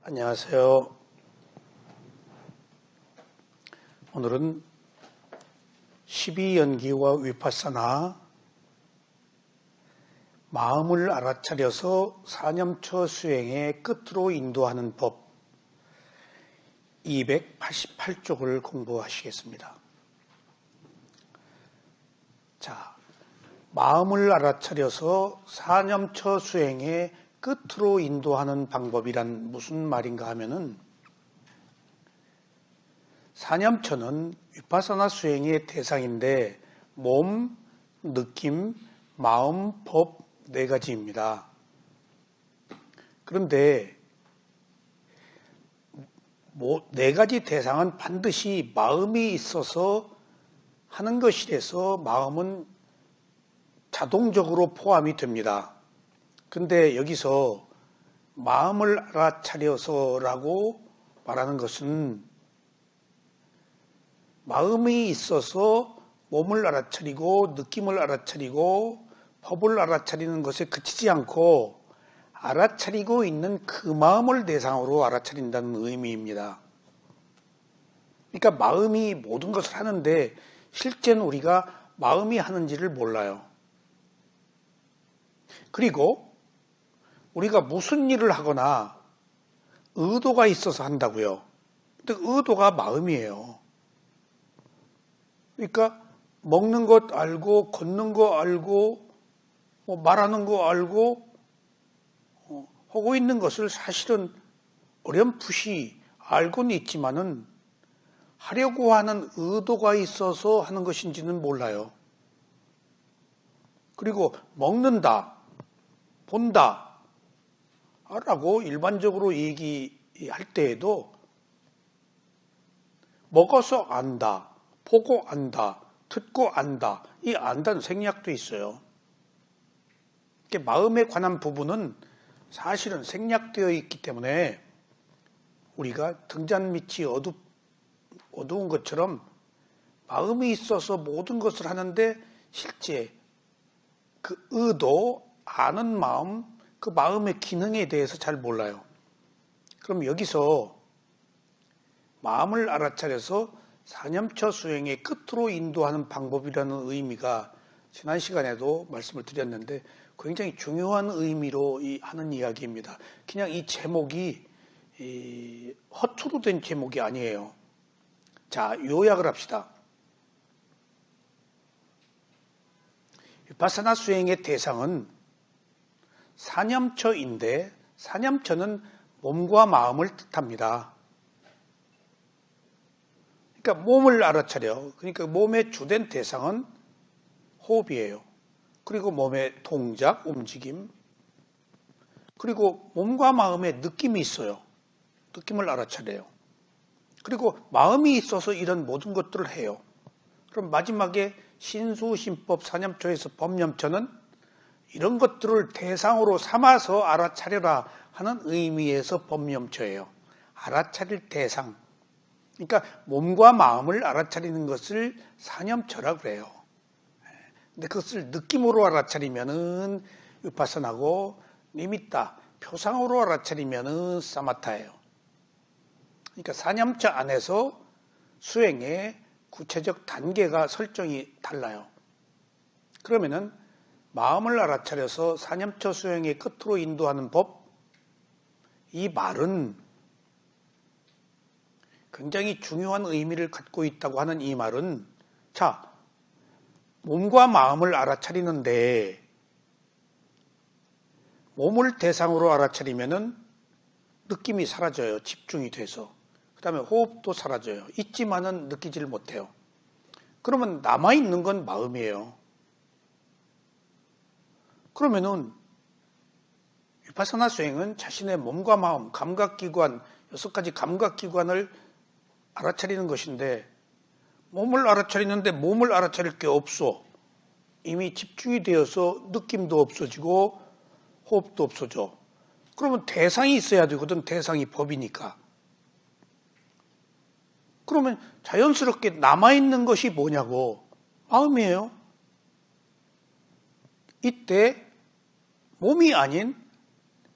안녕하세요. 오늘은 12연기와 위파사나 마음을 알아차려서 사념처 수행의 끝으로 인도하는 법 288쪽을 공부하시겠습니다. 자, 마음을 알아차려서 사념처 수행의 끝으로 인도하는 방법이란 무슨 말인가 하면은 사념처는 위파사나 수행의 대상인데 몸, 느낌, 마음, 법 네 가지입니다. 그런데 네 가지 대상은 반드시 마음이 있어서 하는 것이라서 마음은 자동적으로 포함이 됩니다. 근데 여기서 마음을 알아차려서라고 말하는 것은 마음이 있어서 몸을 알아차리고 느낌을 알아차리고 법을 알아차리는 것에 그치지 않고 알아차리고 있는 그 마음을 대상으로 알아차린다는 의미입니다. 그러니까 마음이 모든 것을 하는데 실제는 우리가 마음이 하는지를 몰라요. 그리고 우리가 무슨 일을 하거나 의도가 있어서 한다고요. 근데 의도가 마음이에요. 그러니까 먹는 것 알고 걷는 거 알고 말하는 거 알고 하고 있는 것을 사실은 어렴풋이 알고는 있지만은 하려고 하는 의도가 있어서 하는 것인지는 몰라요. 그리고 먹는다, 본다 라고 일반적으로 얘기할 때에도 먹어서 안다, 보고 안다, 듣고 안다, 이 안다는 생략도 있어요. 마음에 관한 부분은 사실은 생략되어 있기 때문에 우리가 등잔 밑이 어두운 것처럼 마음이 있어서 모든 것을 하는데 실제 그 의도, 아는 마음, 그 마음의 기능에 대해서 잘 몰라요. 그럼 여기서 마음을 알아차려서 사념처 수행의 끝으로 인도하는 방법이라는 의미가 지난 시간에도 말씀을 드렸는데 굉장히 중요한 의미로 하는 이야기입니다. 그냥 이 제목이 허투루 된 제목이 아니에요. 자, 요약을 합시다. 위파사나 수행의 대상은 사념처인데 사념처는 몸과 마음을 뜻합니다. 그러니까 몸을 알아차려. 그러니까 몸의 주된 대상은 호흡이에요. 그리고 몸의 동작, 움직임. 그리고 몸과 마음의 느낌이 있어요. 느낌을 알아차려요. 그리고 마음이 있어서 이런 모든 것들을 해요. 그럼 마지막에 신수신법 사념처에서 법념처는 이런 것들을 대상으로 삼아서 알아차려라 하는 의미에서 법념처예요. 알아차릴 대상. 그러니까 몸과 마음을 알아차리는 것을 사념처라 그래요. 근데 그것을 느낌으로 알아차리면은 위파사나고 니미tta, 표상으로 알아차리면은 사마타예요. 그러니까 사념처 안에서 수행의 구체적 단계가 설정이 달라요. 그러면은 마음을 알아차려서 사념처 수행의 끝으로 인도하는 법, 이 말은 굉장히 중요한 의미를 갖고 있다고 하는 이 말은 자, 몸과 마음을 알아차리는데 몸을 대상으로 알아차리면은 느낌이 사라져요. 집중이 돼서. 그 다음에 호흡도 사라져요. 있지만은 느끼지를 못해요. 그러면 남아있는 건 마음이에요. 그러면은 위파사나 수행은 자신의 몸과 마음, 감각기관, 6가지 감각기관을 알아차리는 것인데 몸을 알아차리는데 몸을 알아차릴 게 없어. 이미 집중이 되어서 느낌도 없어지고 호흡도 없어져. 그러면 대상이 있어야 되거든. 대상이 법이니까. 그러면 자연스럽게 남아있는 것이 뭐냐고. 마음이에요. 이때 몸이 아닌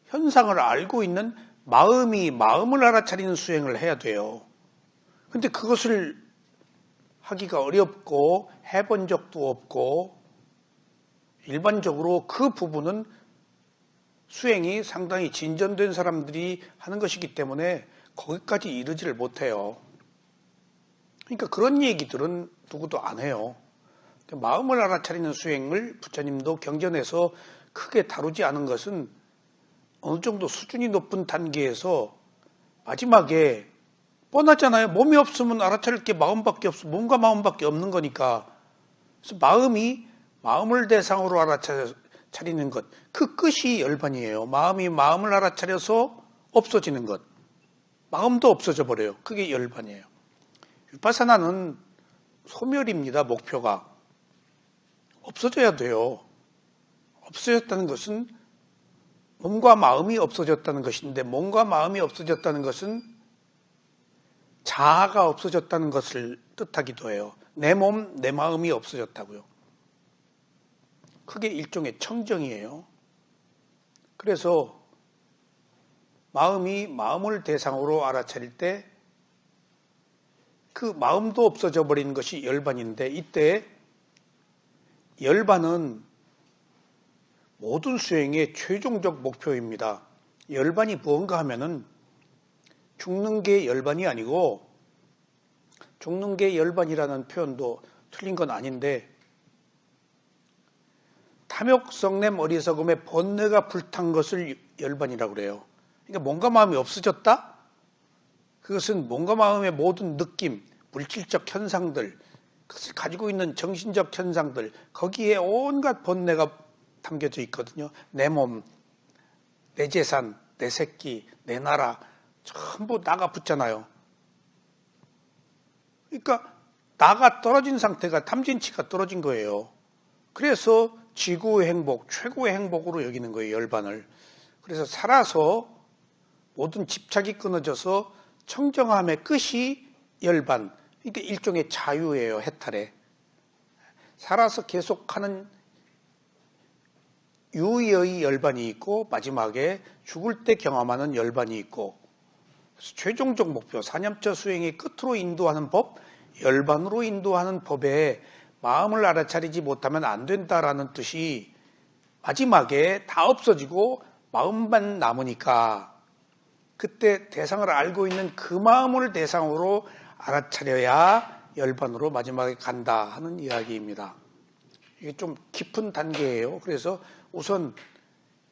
현상을 알고 있는 마음이 마음을 알아차리는 수행을 해야 돼요. 근데 그것을 하기가 어렵고 해본 적도 없고 일반적으로 그 부분은 수행이 상당히 진전된 사람들이 하는 것이기 때문에 거기까지 이르지를 못해요. 그러니까 그런 얘기들은 누구도 안 해요. 마음을 알아차리는 수행을 부처님도 경전에서 크게 다루지 않은 것은 어느 정도 수준이 높은 단계에서 마지막에 뻔하잖아요. 몸이 없으면 알아차릴 게 마음밖에 없어. 몸과 마음밖에 없는 거니까. 그래서 마음이 마음을 대상으로 알아차리는 것. 그 끝이 열반이에요. 마음이 마음을 알아차려서 없어지는 것. 마음도 없어져 버려요. 그게 열반이에요. 위파사나는 소멸입니다. 목표가. 없어져야 돼요. 없어졌다는 것은 몸과 마음이 없어졌다는 것인데 몸과 마음이 없어졌다는 것은 자아가 없어졌다는 것을 뜻하기도 해요. 내 몸, 내 마음이 없어졌다고요. 그게 일종의 청정이에요. 그래서 마음이 마음을 대상으로 알아차릴 때 그 마음도 없어져 버리는 것이 열반인데 이때 열반은 모든 수행의 최종적 목표입니다. 열반이 무언가 하면은 죽는 게 열반이 아니고 죽는 게 열반이라는 표현도 틀린 건 아닌데 탐욕, 성냄, 어리석음의 번뇌가 불탄 것을 열반이라고 그래요. 그러니까 몸과 마음이 없어졌다? 그것은 몸과 마음의 모든 느낌, 물질적 현상들, 그것을 가지고 있는 정신적 현상들, 거기에 온갖 번뇌가 담겨져 있거든요. 내 몸, 내 재산, 내 새끼, 내 나라 전부 나가 붙잖아요. 그러니까 나가 떨어진 상태가 탐진치가 떨어진 거예요. 그래서 지구의 행복, 최고의 행복으로 여기는 거예요. 열반을. 그래서 살아서 모든 집착이 끊어져서 청정함의 끝이 열반. 그러니까 일종의 자유예요. 해탈에. 살아서 계속하는 유의의 열반이 있고 마지막에 죽을 때 경험하는 열반이 있고 최종적 목표 사념처 수행의 끝으로 인도하는 법, 열반으로 인도하는 법에 마음을 알아차리지 못하면 안 된다라는 뜻이 마지막에 다 없어지고 마음만 남으니까 그때 대상을 알고 있는 그 마음을 대상으로 알아차려야 열반으로 마지막에 간다 하는 이야기입니다. 이게 좀 깊은 단계예요. 그래서 우선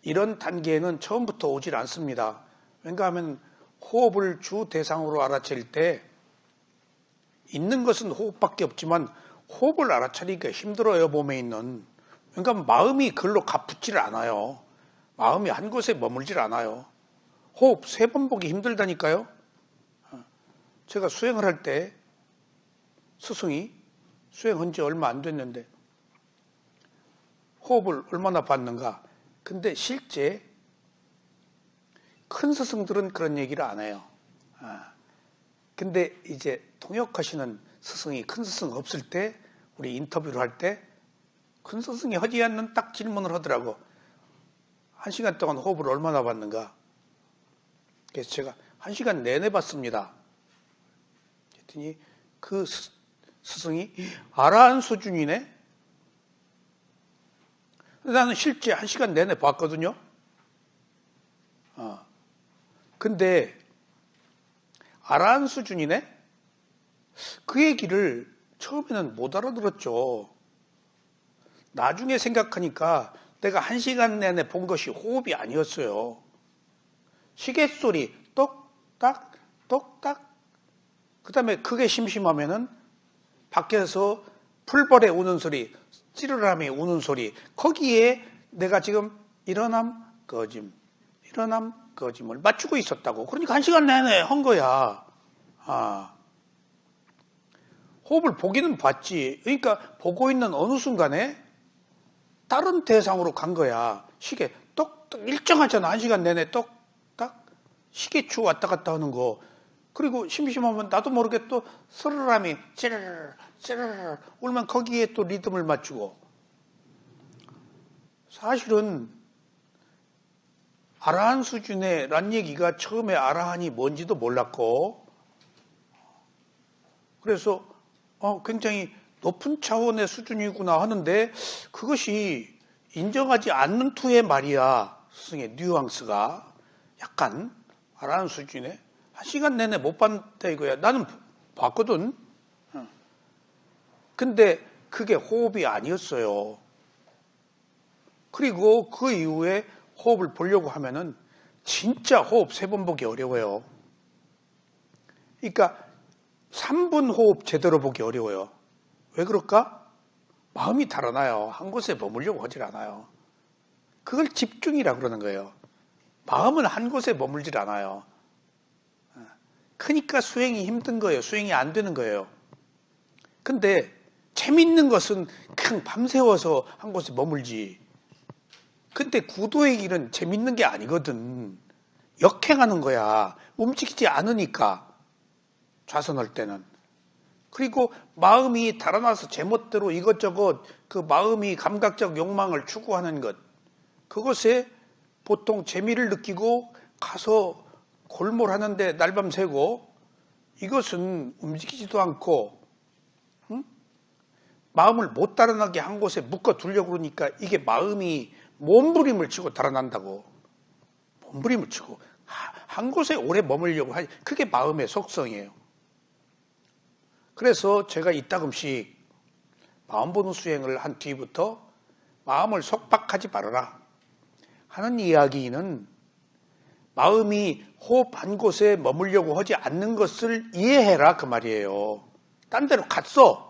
이런 단계에는 처음부터 오질 않습니다. 왜냐하면 호흡을 주 대상으로 알아차릴 때 있는 것은 호흡밖에 없지만 호흡을 알아차리기가 힘들어요. 몸에 있는. 그러니까 마음이 글로 가붙질 않아요. 마음이 한 곳에 머물질 않아요. 호흡 3번 보기 힘들다니까요. 제가 수행을 할 때 스승이 수행한 지 얼마 안 됐는데 호흡을 얼마나 봤는가. 근데 실제 큰 스승들은 그런 얘기를 안 해요. 근데 이제 통역하시는 스승이 큰 스승 없을 때 우리 인터뷰를 할 때 큰 스승이 하지 않는 딱 질문을 하더라고. 1시간 동안 호흡을 얼마나 봤는가. 그래서 제가 1시간 내내 봤습니다. 그랬더니 그 스승이 아라한 수준이네. 나는 실제 1시간 내내 봤거든요. 근데 아라한 수준이네? 그 얘기를 처음에는 못 알아들었죠. 나중에 생각하니까 내가 1시간 내내 본 것이 호흡이 아니었어요. 시계소리 똑딱 똑딱. 그 다음에 그게 심심하면은 밖에서 풀벌에 우는 소리, 찌르람이 우는 소리, 거기에 내가 지금 일어남 거짐 일어남 거짐을 맞추고 있었다고. 그러니까 1시간 내내 한 거야. 호흡을 보기는 봤지. 그러니까 보고 있는 어느 순간에 다른 대상으로 간 거야. 시계 똑똑 일정하잖아. 1시간 내내 똑딱 시계추 왔다 갔다 하는 거. 그리고 심심하면 나도 모르게 또 스르람이 찌르르 찌르르 울면 거기에 또 리듬을 맞추고. 사실은 아라한 수준의 란 얘기가 처음에 아라한이 뭔지도 몰랐고, 그래서 굉장히 높은 차원의 수준이구나 하는데 그것이 인정하지 않는 투의 말이야. 스승의 뉘앙스가 약간 아라한 수준에 한 시간 내내 못 봤다 이거야. 나는 봤거든. 근데 그게 호흡이 아니었어요. 그리고 그 이후에 호흡을 보려고 하면은 진짜 호흡 3번 보기 어려워요. 그러니까 3분 호흡 제대로 보기 어려워요. 왜 그럴까? 마음이 달아나요. 한 곳에 머물려고 하질 않아요. 그걸 집중이라 그러는 거예요. 마음은 한 곳에 머물질 않아요. 그러니까 수행이 힘든 거예요. 수행이 안 되는 거예요. 근데 재밌는 것은 그냥 밤새워서 한 곳에 머물지. 근데 구도의 길은 재밌는 게 아니거든. 역행하는 거야. 움직이지 않으니까. 좌선할 때는. 그리고 마음이 달아나서 제멋대로 이것저것 그 마음이 감각적 욕망을 추구하는 것. 그것에 보통 재미를 느끼고 가서 골몰하는데 날밤 새고 이것은 움직이지도 않고 마음을 못 달아나게 한 곳에 묶어 두려고 그러니까 이게 마음이 몸부림을 치고 달아난다고. 몸부림을 치고 한 곳에 오래 머물려고 하니 그게 마음의 속성이에요. 그래서 제가 이따금씩 마음 보는 수행을 한 뒤부터 마음을 속박하지 말아라 하는 이야기는 마음이 호흡 한 곳에 머물려고 하지 않는 것을 이해해라 그 말이에요. 딴 데로 갔어.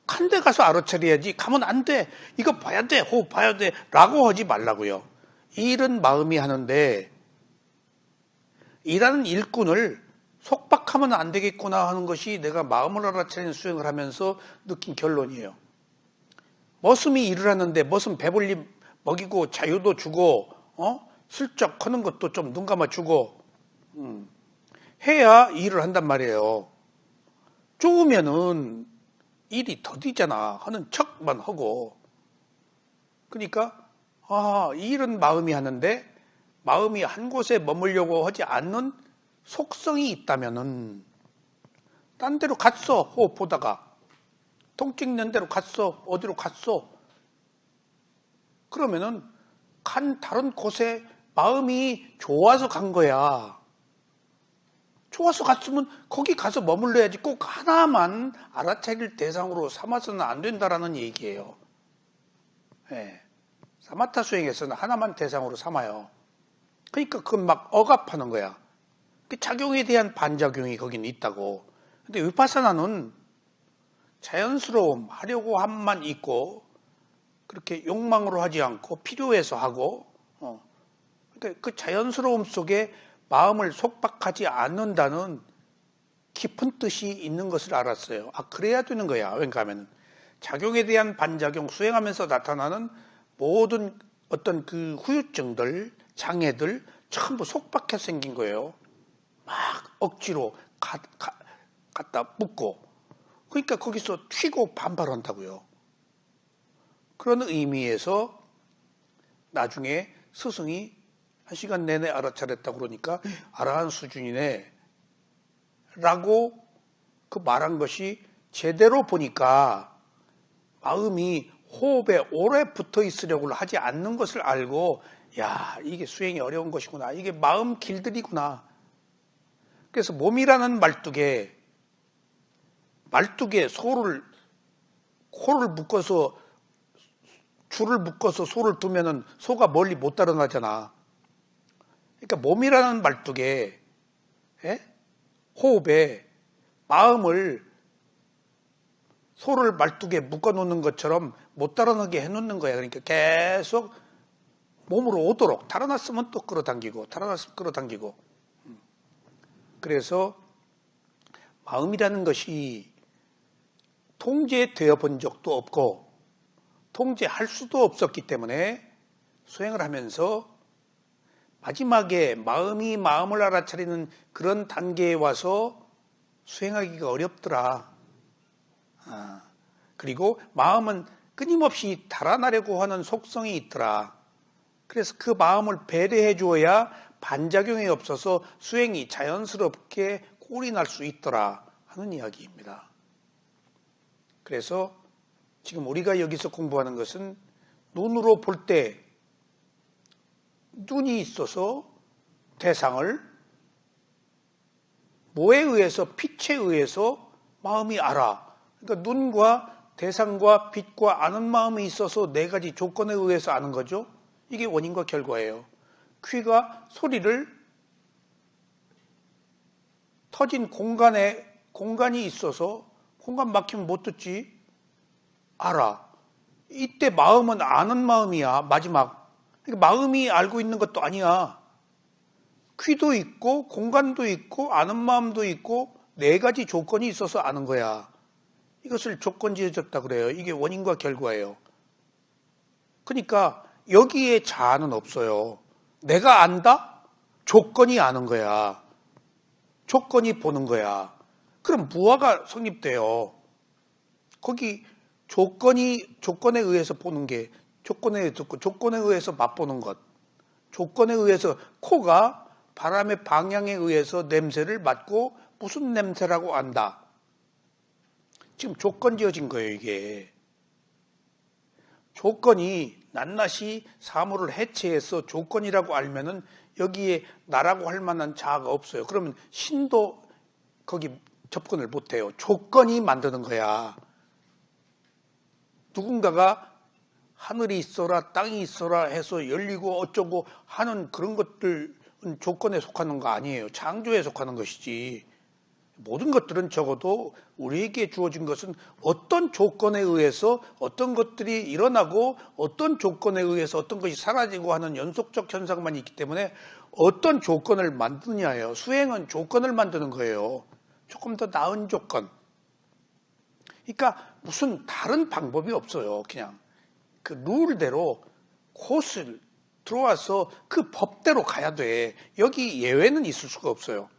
간 데 가서 알아차려야지. 가면 안 돼. 이거 봐야 돼. 호흡 봐야 돼. 라고 하지 말라고요. 일은 마음이 하는데 일하는 일꾼을 속박하면 안 되겠구나 하는 것이 내가 마음을 알아차리는 수행을 하면서 느낀 결론이에요. 머슴이 일을 하는데 머슴 배불리 먹이고 자유도 주고 슬쩍 하는 것도 좀 눈 감아주고 해야 일을 한단 말이에요. 좋으면은 일이 더디잖아 하는 척만 하고. 그러니까 일은 마음이 하는데 마음이 한 곳에 머물려고 하지 않는 속성이 있다면은 딴 데로 갔어. 호흡 보다가 통 찍는 데로 갔어. 어디로 갔어. 그러면은 간 다른 곳에 마음이 좋아서 간 거야. 좋아서 갔으면 거기 가서 머물러야지. 꼭 하나만 알아차릴 대상으로 삼아서는 안 된다라는 얘기예요. 네. 사마타 수행에서는 하나만 대상으로 삼아요. 그러니까 그건 막 억압하는 거야. 그 작용에 대한 반작용이 거긴 있다고. 근데 위파사나는 자연스러움, 하려고 함만 있고 그렇게 욕망으로 하지 않고 필요해서 하고 그러니까 그 자연스러움 속에 마음을 속박하지 않는다는 깊은 뜻이 있는 것을 알았어요. 그래야 되는 거야. 왜냐하면 그러니까 작용에 대한 반작용, 수행하면서 나타나는 모든 어떤 그 후유증들, 장애들 전부 속박해 생긴 거예요. 막 억지로 갖다 묶고. 그러니까 거기서 튀고 반발한다고요. 그런 의미에서 나중에 스승이 1시간 내내 알아차렸다고 그러니까 아라한 수준이네 라고 그 말한 것이 제대로 보니까 마음이 호흡에 오래 붙어 있으려고 하지 않는 것을 알고 야, 이게 수행이 어려운 것이구나. 이게 마음 길들이구나. 그래서 몸이라는 말뚝에 코를 묶어서 줄을 묶어서 소를 두면은 소가 멀리 못 달아나잖아. 그러니까 몸이라는 말뚝에 호흡에 마음을 소를 말뚝에 묶어놓는 것처럼 못 달아나게 해놓는 거야. 그러니까 계속 몸으로 오도록 달아났으면 또 끌어당기고 달아났으면 끌어당기고. 그래서 마음이라는 것이 통제되어 본 적도 없고 통제할 수도 없었기 때문에 수행을 하면서 마지막에 마음이 마음을 알아차리는 그런 단계에 와서 수행하기가 어렵더라. 그리고 마음은 끊임없이 달아나려고 하는 속성이 있더라. 그래서 그 마음을 배려해 주어야 반작용이 없어서 수행이 자연스럽게 꼴이 날 수 있더라 하는 이야기입니다. 그래서 지금 우리가 여기서 공부하는 것은 눈으로 볼 때 눈이 있어서 대상을 뭐에 의해서 빛에 의해서 마음이 알아. 그러니까 눈과 대상과 빛과 아는 마음이 있어서 네 가지 조건에 의해서 아는 거죠. 이게 원인과 결과예요. 귀가 소리를 터진 공간이 있어서 공간 막히면 못 듣지. 알아. 이때 마음은 아는 마음이야. 마지막. 그러니까 마음이 알고 있는 것도 아니야. 귀도 있고 공간도 있고 아는 마음도 있고 네 가지 조건이 있어서 아는 거야. 이것을 조건지어졌다 그래요. 이게 원인과 결과예요. 그러니까 여기에 자아는 없어요. 내가 안다? 조건이 아는 거야. 조건이 보는 거야. 그럼 무아가 성립돼요. 거기 조건에 의해서 보는 게 조건에 의해서 듣고 조건에 의해서 맛보는 것. 조건에 의해서 코가 바람의 방향에 의해서 냄새를 맡고 무슨 냄새라고 안다. 지금 조건 지어진 거예요, 이게. 조건이 낱낱이 사물을 해체해서 조건이라고 알면은 여기에 나라고 할 만한 자아가 없어요. 그러면 신도 거기 접근을 못 해요. 조건이 만드는 거야. 누군가가 하늘이 있어라, 땅이 있어라 해서 열리고 어쩌고 하는 그런 것들은 조건에 속하는 거 아니에요. 창조에 속하는 것이지. 모든 것들은 적어도 우리에게 주어진 것은 어떤 조건에 의해서 어떤 것들이 일어나고 어떤 조건에 의해서 어떤 것이 사라지고 하는 연속적 현상만 있기 때문에 어떤 조건을 만드냐예요. 수행은 조건을 만드는 거예요. 조금 더 나은 조건. 그러니까 무슨 다른 방법이 없어요. 그냥 그 룰대로 코스를 들어와서 그 법대로 가야 돼. 여기 예외는 있을 수가 없어요.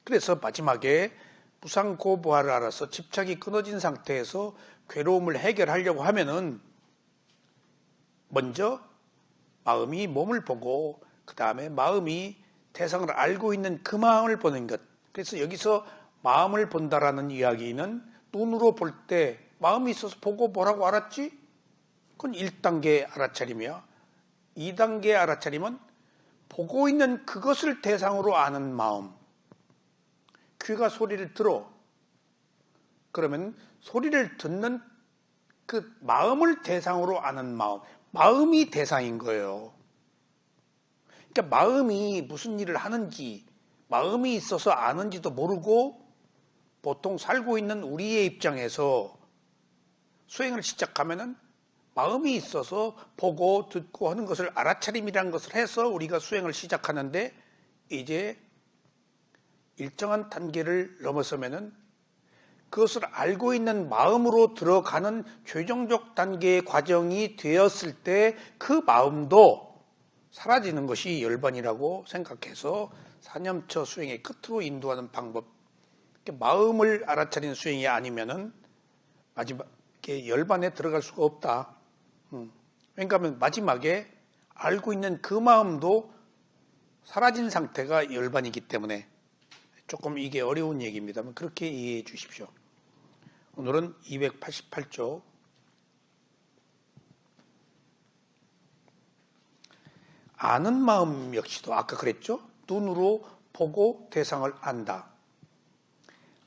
그래서 마지막에 무상고부하를 알아서 집착이 끊어진 상태에서 괴로움을 해결하려고 하면은 먼저 마음이 몸을 보고 그 다음에 마음이 대상을 알고 있는 그 마음을 보는 것. 그래서 여기서 마음을 본다라는 이야기는 눈으로 볼 때 마음이 있어서 보고 뭐라고 알았지? 그건 1단계 알아차림이야. 2단계 알아차림은 보고 있는 그것을 대상으로 아는 마음. 귀가 소리를 들어. 그러면 소리를 듣는 그 마음을 대상으로 아는 마음. 마음이 대상인 거예요. 그러니까 마음이 무슨 일을 하는지, 마음이 있어서 아는지도 모르고 보통 살고 있는 우리의 입장에서 수행을 시작하면은 마음이 있어서 보고 듣고 하는 것을 알아차림이라는 것을 해서 우리가 수행을 시작하는데 이제 일정한 단계를 넘어서면은 그것을 알고 있는 마음으로 들어가는 최종적 단계의 과정이 되었을 때 그 마음도 사라지는 것이 열반이라고 생각해서 사념처 수행의 끝으로 인도하는 방법. 마음을 알아차리는 수행이 아니면은 마지막에 열반에 들어갈 수가 없다. 왜냐하면 마지막에 알고 있는 그 마음도 사라진 상태가 열반이기 때문에 조금 이게 어려운 얘기입니다만 그렇게 이해해 주십시오. 오늘은 288쪽 아는 마음 역시도 아까 그랬죠? 눈으로 보고 대상을 안다.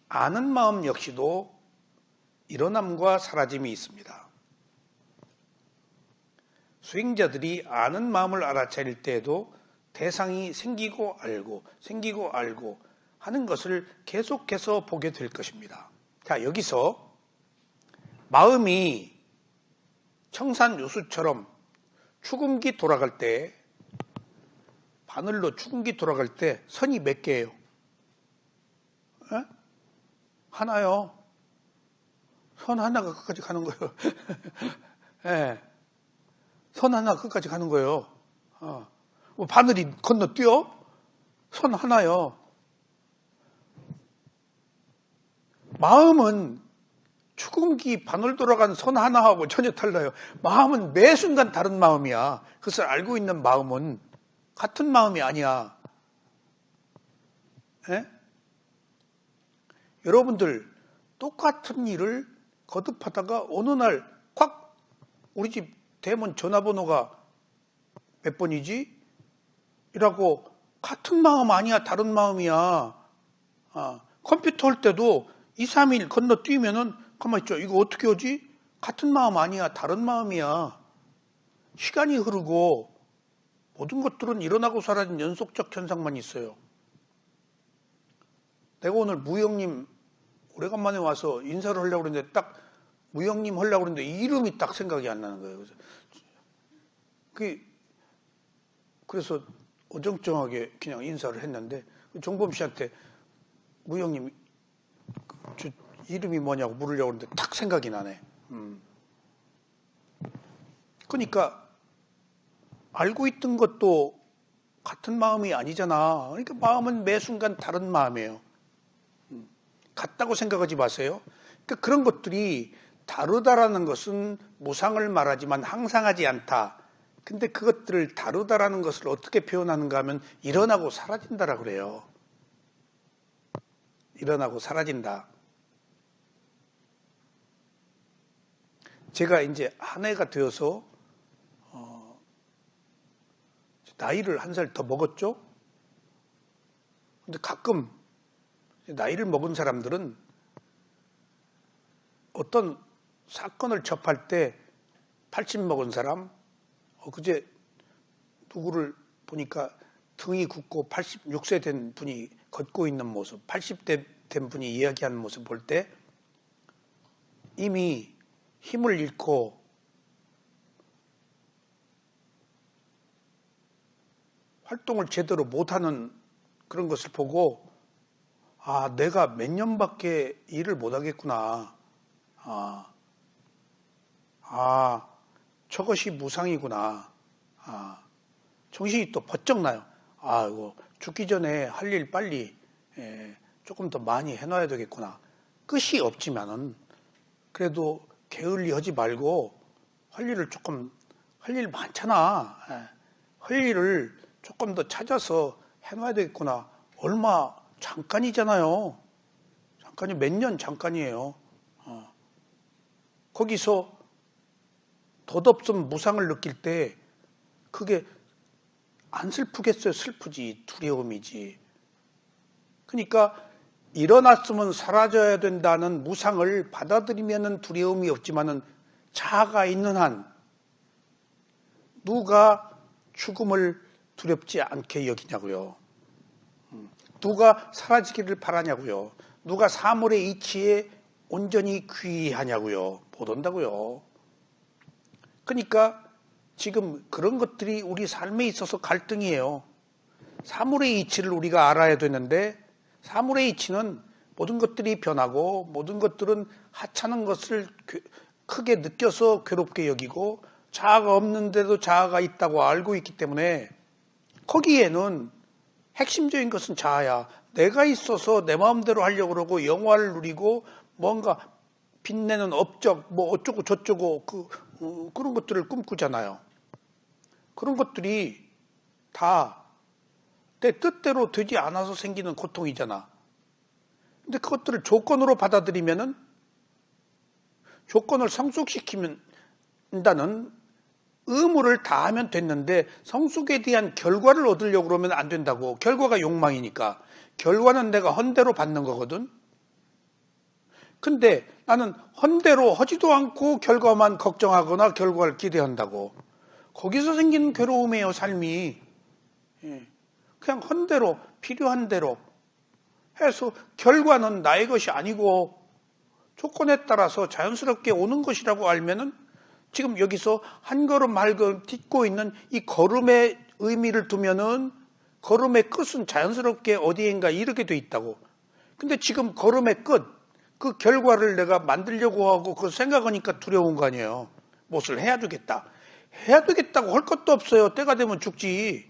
아는 마음 역시도 일어남과 사라짐이 있습니다. 수행자들이 아는 마음을 알아차릴 때에도 대상이 생기고 알고 하는 것을 계속해서 보게 될 것입니다. 자, 여기서 마음이 청산유수처럼 추궁기 돌아갈 때, 바늘로 추궁기 돌아갈 때 선이 몇 개예요? 에? 하나요. 선 하나가 끝까지 가는 거예요. 네. 선 하나 끝까지 가는 거예요. 뭐 바늘이 건너뛰어? 선 하나요. 마음은 죽음기 바늘 돌아간 선 하나하고 전혀 달라요. 마음은 매 순간 다른 마음이야. 그것을 알고 있는 마음은 같은 마음이 아니야. 에? 여러분들 똑같은 일을 거듭하다가 어느 날 콱 우리 집 대문 전화번호가 몇 번이지? 이라고 같은 마음 아니야. 다른 마음이야. 컴퓨터 할 때도 2, 3일 건너뛰면은 가만히 있죠. 이거 어떻게 오지? 같은 마음 아니야. 다른 마음이야. 시간이 흐르고 모든 것들은 일어나고 사라진 연속적 현상만 있어요. 내가 오늘 무형님 오래간만에 와서 인사를 하려고 그랬는데 딱 무형님 하려고 그랬는데 이름이 딱 생각이 안 나는 거예요. 그래서 어정쩡하게 그냥 인사를 했는데 정범 씨한테 무형님 이름이 뭐냐고 물으려고 했는데 딱 생각이 나네. 그러니까 알고 있던 것도 같은 마음이 아니잖아. 그러니까 마음은 매 순간 다른 마음이에요. 같다고 생각하지 마세요. 그러니까 그런 것들이 다르다라는 것은 무상을 말하지만 항상하지 않다. 근데 그것들을 다르다라는 것을 어떻게 표현하는가 하면 일어나고 사라진다라 그래요. 일어나고 사라진다. 제가 이제 한 해가 되어서 나이를 한 살 더 먹었죠. 근데 가끔 나이를 먹은 사람들은 어떤 사건을 접할 때 80 먹은 사람, 그제 누구를 보니까 등이 굳고 86세 된 분이 걷고 있는 모습, 80대 된 분이 이야기하는 모습 볼 때 이미 힘을 잃고 활동을 제대로 못하는 그런 것을 보고 내가 몇 년밖에 일을 못하겠구나. 저것이 무상이구나. 정신이 또 번쩍 나요. 이거 죽기 전에 할 일 빨리 조금 더 많이 해놔야 되겠구나. 끝이 없지만은 그래도 게을리 하지 말고 할 일 많잖아. 할 일을 조금 더 찾아서 해놔야 되겠구나. 얼마 잠깐이잖아요. 잠깐이 몇 년 잠깐이에요. 거기서 덧없음 무상을 느낄 때 그게 안 슬프겠어요? 슬프지. 두려움이지. 그러니까 일어났으면 사라져야 된다는 무상을 받아들이면 두려움이 없지만은 자아가 있는 한 누가 죽음을 두렵지 않게 여기냐고요. 누가 사라지기를 바라냐고요. 누가 사물의 이치에 온전히 귀하냐고요. 못 온다고요. 그러니까 지금 그런 것들이 우리 삶에 있어서 갈등이에요. 사물의 이치를 우리가 알아야 되는데 사물의 이치는 모든 것들이 변하고 모든 것들은 하찮은 것을 크게 느껴서 괴롭게 여기고 자아가 없는데도 자아가 있다고 알고 있기 때문에 거기에는 핵심적인 것은 자아야. 내가 있어서 내 마음대로 하려고 그러고 영화를 누리고 뭔가 빛내는 업적 뭐 어쩌고 저쩌고 그런 것들을 꿈꾸잖아요. 그런 것들이 다 내 뜻대로 되지 않아서 생기는 고통이잖아. 근데 그것들을 조건으로 받아들이면은 조건을 성숙시키면 다는 의무를 다하면 됐는데 성숙에 대한 결과를 얻으려고 그러면 안 된다고. 결과가 욕망이니까. 결과는 내가 헌대로 받는 거거든. 근데 나는 헌대로 하지도 않고 결과만 걱정하거나 결과를 기대한다고. 거기서 생기는 괴로움이에요, 삶이. 그냥 헌대로 필요한 대로 해서 결과는 나의 것이 아니고 조건에 따라서 자연스럽게 오는 것이라고 알면은 지금 여기서 한 걸음 한 걸음 딛고 있는 이 걸음의 의미를 두면은 걸음의 끝은 자연스럽게 어디엔가 이르게 돼 있다고. 근데 지금 걸음의 끝, 그 결과를 내가 만들려고 하고 그걸 생각하니까 두려운 거 아니에요. 무엇을 해야 되겠다. 해야 되겠다고 할 것도 없어요. 때가 되면 죽지.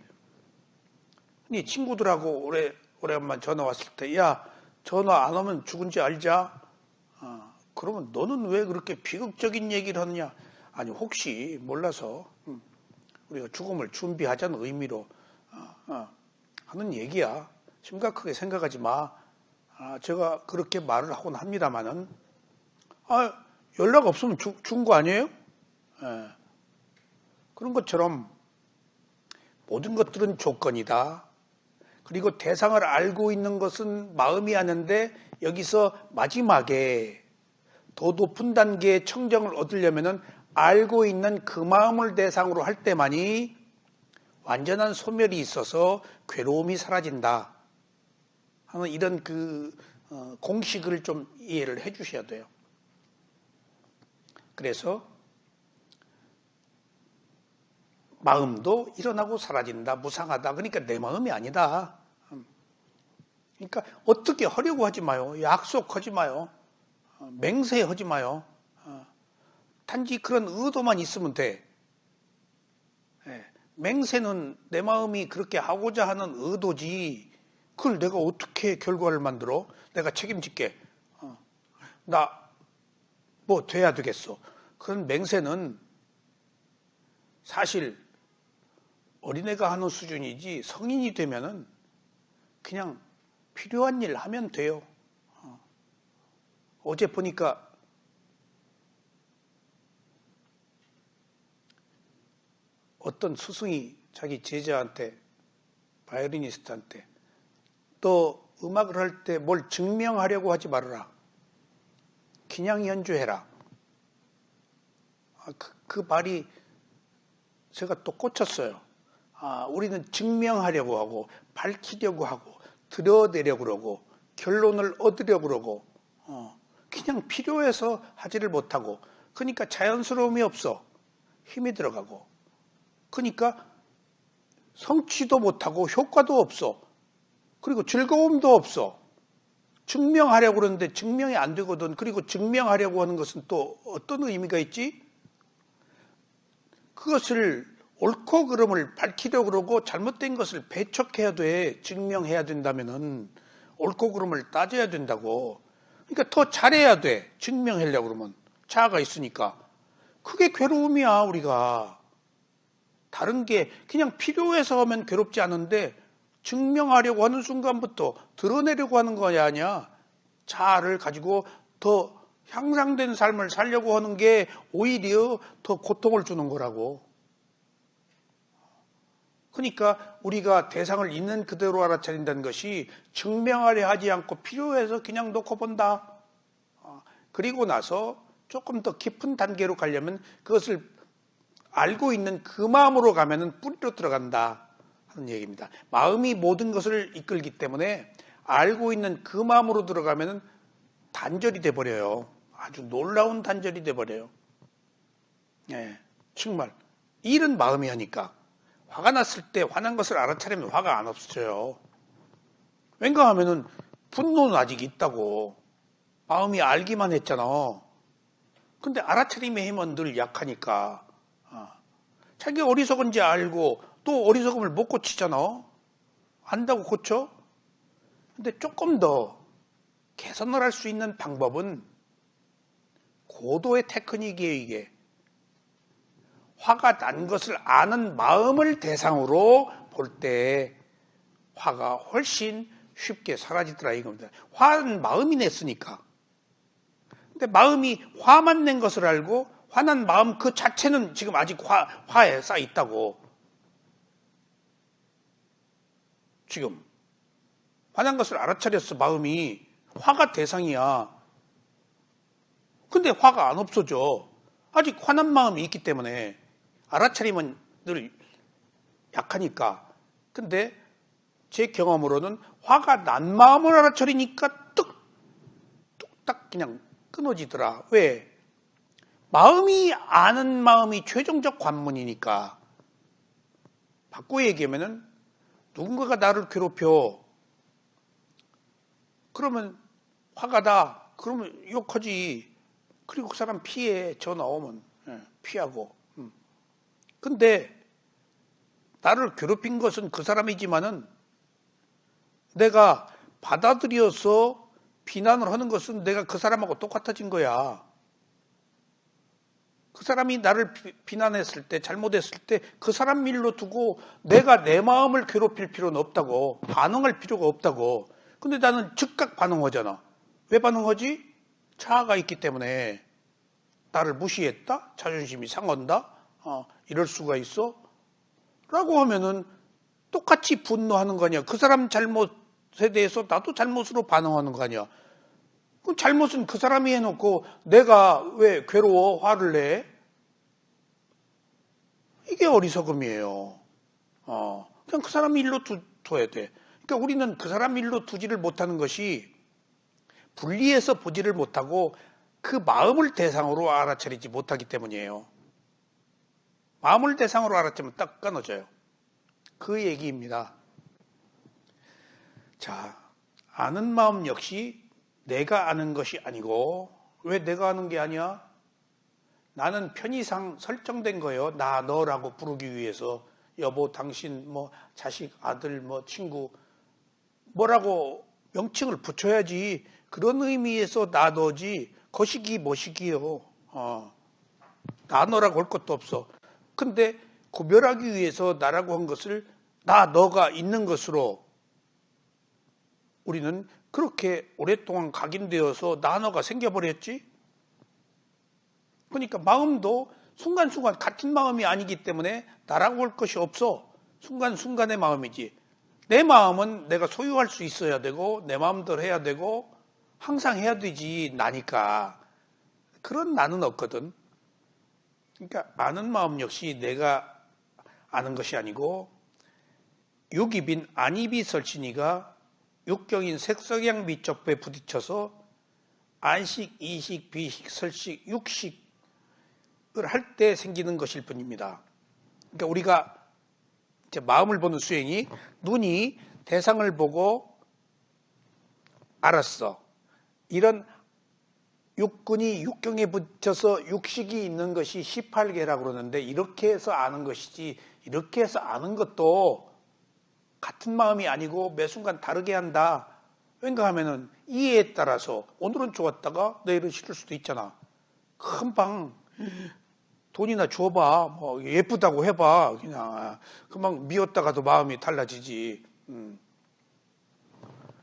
네 친구들하고 오래간만 전화 왔을 때, 야, 전화 안 오면 죽은지 알자. 그러면 너는 왜 그렇게 비극적인 얘기를 하느냐? 아니 혹시 몰라서 우리가 죽음을 준비하자는 의미로 하는 얘기야. 심각하게 생각하지 마. 제가 그렇게 말을 하곤 합니다마는 연락 없으면 죽은 거 아니에요? 예. 그런 것처럼 모든 것들은 조건이다. 그리고 대상을 알고 있는 것은 마음이 아는데 여기서 마지막에 더 높은 단계의 청정을 얻으려면은 알고 있는 그 마음을 대상으로 할 때만이 완전한 소멸이 있어서 괴로움이 사라진다 하는 이런 공식을 좀 이해를 해 주셔야 돼요. 그래서 마음도 일어나고 사라진다, 무상하다. 그러니까 내 마음이 아니다. 그러니까 어떻게 하려고 하지 마요. 약속하지 마요. 맹세하지 마요. 단지 그런 의도만 있으면 돼. 맹세는 내 마음이 그렇게 하고자 하는 의도지. 그걸 내가 어떻게 결과를 만들어? 내가 책임질게. 나 뭐 돼야 되겠어. 그런 맹세는 사실 어린애가 하는 수준이지 성인이 되면은 그냥 필요한 일 하면 돼요. 어제 보니까 어떤 스승이 자기 제자한테, 바이올리니스트한테 또 음악을 할 때 뭘 증명하려고 하지 말아라. 그냥 연주해라. 그 말이 제가 또 꽂혔어요. 우리는 증명하려고 하고 밝히려고 하고 드러내려고 그러고 결론을 얻으려고 그러고 그냥 필요해서 하지를 못하고 그러니까 자연스러움이 없어. 힘이 들어가고 그러니까 성취도 못하고 효과도 없어. 그리고 즐거움도 없어. 증명하려고 그러는데 증명이 안 되거든. 그리고 증명하려고 하는 것은 또 어떤 의미가 있지? 그것을 옳고 그름을 밝히려고 그러고 잘못된 것을 배척해야 돼. 증명해야 된다면은 옳고 그름을 따져야 된다고. 그러니까 더 잘해야 돼. 증명하려고 그러면. 자아가 있으니까. 그게 괴로움이야, 우리가. 다른 게 그냥 필요해서 하면 괴롭지 않은데 증명하려고 하는 순간부터 드러내려고 하는 거 아니야. 자아를 가지고 더 향상된 삶을 살려고 하는 게 오히려 더 고통을 주는 거라고. 그러니까 우리가 대상을 있는 그대로 알아차린다는 것이 증명하려 하지 않고 필요해서 그냥 놓고 본다. 그리고 나서 조금 더 깊은 단계로 가려면 그것을 알고 있는 그 마음으로 가면은 뿌리로 들어간다 하는 얘기입니다. 마음이 모든 것을 이끌기 때문에 알고 있는 그 마음으로 들어가면은 단절이 돼 버려요. 아주 놀라운 단절이 돼 버려요. 정말 일은 마음이 하니까 화가 났을 때 화난 것을 알아차리면 화가 안 없어져요. 왠가 하면은 분노는 아직 있다고. 마음이 알기만 했잖아. 근데 알아차림의 힘은 늘 약하니까. 자기 어리석은지 알고 또 어리석음을 못 고치잖아. 안다고 고쳐? 근데 조금 더 개선을 할 수 있는 방법은 고도의 테크닉이에요, 이게. 화가 난 것을 아는 마음을 대상으로 볼 때 화가 훨씬 쉽게 사라지더라 이겁니다. 화는 마음이 냈으니까. 근데 마음이 화만 낸 것을 알고 화난 마음 그 자체는 지금 아직 화에 쌓여 있다고. 지금 화난 것을 알아차렸어. 마음이. 화가 대상이야. 근데 화가 안 없어져. 아직 화난 마음이 있기 때문에 알아차림은 늘 약하니까. 근데 제 경험으로는 화가 난 마음을 알아차리니까 뚝딱 그냥 끊어지더라. 왜? 마음이 아는 마음이 최종적 관문이니까. 바꿔 얘기하면은 누군가가 나를 괴롭혀. 그러면 화가 나. 그러면 욕하지. 그리고 그 사람 피해. 전화 오면 피하고. 근데 나를 괴롭힌 것은 그 사람이지만은 내가 받아들여서 비난을 하는 것은 내가 그 사람하고 똑같아진 거야. 그 사람이 나를 비난했을 때, 잘못했을 때 그 사람 일로 두고 내가 내 마음을 괴롭힐 필요는 없다고, 반응할 필요가 없다고. 근데 나는 즉각 반응하잖아. 왜 반응하지? 자아가 있기 때문에. 나를 무시했다? 자존심이 상한다? 이럴 수가 있어? 라고 하면은 똑같이 분노하는 거 아니야. 그 사람 잘못에 대해서 나도 잘못으로 반응하는 거 아니야. 그 잘못은 그 사람이 해놓고 내가 왜 괴로워? 화를 내? 이게 어리석음이에요. 그냥 그 사람 일로 둬야 돼. 그러니까 우리는 그 사람 일로 두지를 못하는 것이 분리해서 보지를 못하고 그 마음을 대상으로 알아차리지 못하기 때문이에요. 마음을 대상으로 알아차리면 딱 끊어져요. 그 얘기입니다. 자, 아는 마음 역시 내가 아는 것이 아니고, 왜 내가 아는 게 아니야? 나는 편의상 설정된 거예요. 나, 너라고 부르기 위해서. 여보, 당신, 자식, 아들, 친구, 뭐라고 명칭을 붙여야지. 그런 의미에서 나, 너지. 거시기, 뭐시기요. 나, 너라고 할 것도 없어. 근데 구별하기 위해서 나라고 한 것을 나, 너가 있는 것으로 우리는 그렇게 오랫동안 각인되어서 나, 너가 생겨버렸지? 그러니까 마음도 순간순간 같은 마음이 아니기 때문에 나라고 할 것이 없어. 순간순간의 마음이지. 내 마음은 내가 소유할 수 있어야 되고 내 마음대로 해야 되고 항상 해야 되지, 나니까. 그런 나는 없거든. 그러니까 아는 마음 역시 내가 아는 것이 아니고 육입인 안입이 설신이가 육경인 색석양 미적부에 부딪혀서 안식, 이식, 비식, 설식, 육식을 할 때 생기는 것일 뿐입니다. 그러니까 우리가 이제 마음을 보는 수행이 눈이 대상을 보고 알았어. 이런 육근이 육경에 붙여서 육식이 있는 것이 18개라고 그러는데 이렇게 해서 아는 것이지, 이렇게 해서 아는 것도 같은 마음이 아니고 매 순간 다르게 한다. 왠가 하면은 이해에 따라서 오늘은 좋았다가 내일은 싫을 수도 있잖아. 금방 돈이나 줘봐. 예쁘다고 해봐. 그냥 금방 미웠다가도 마음이 달라지지.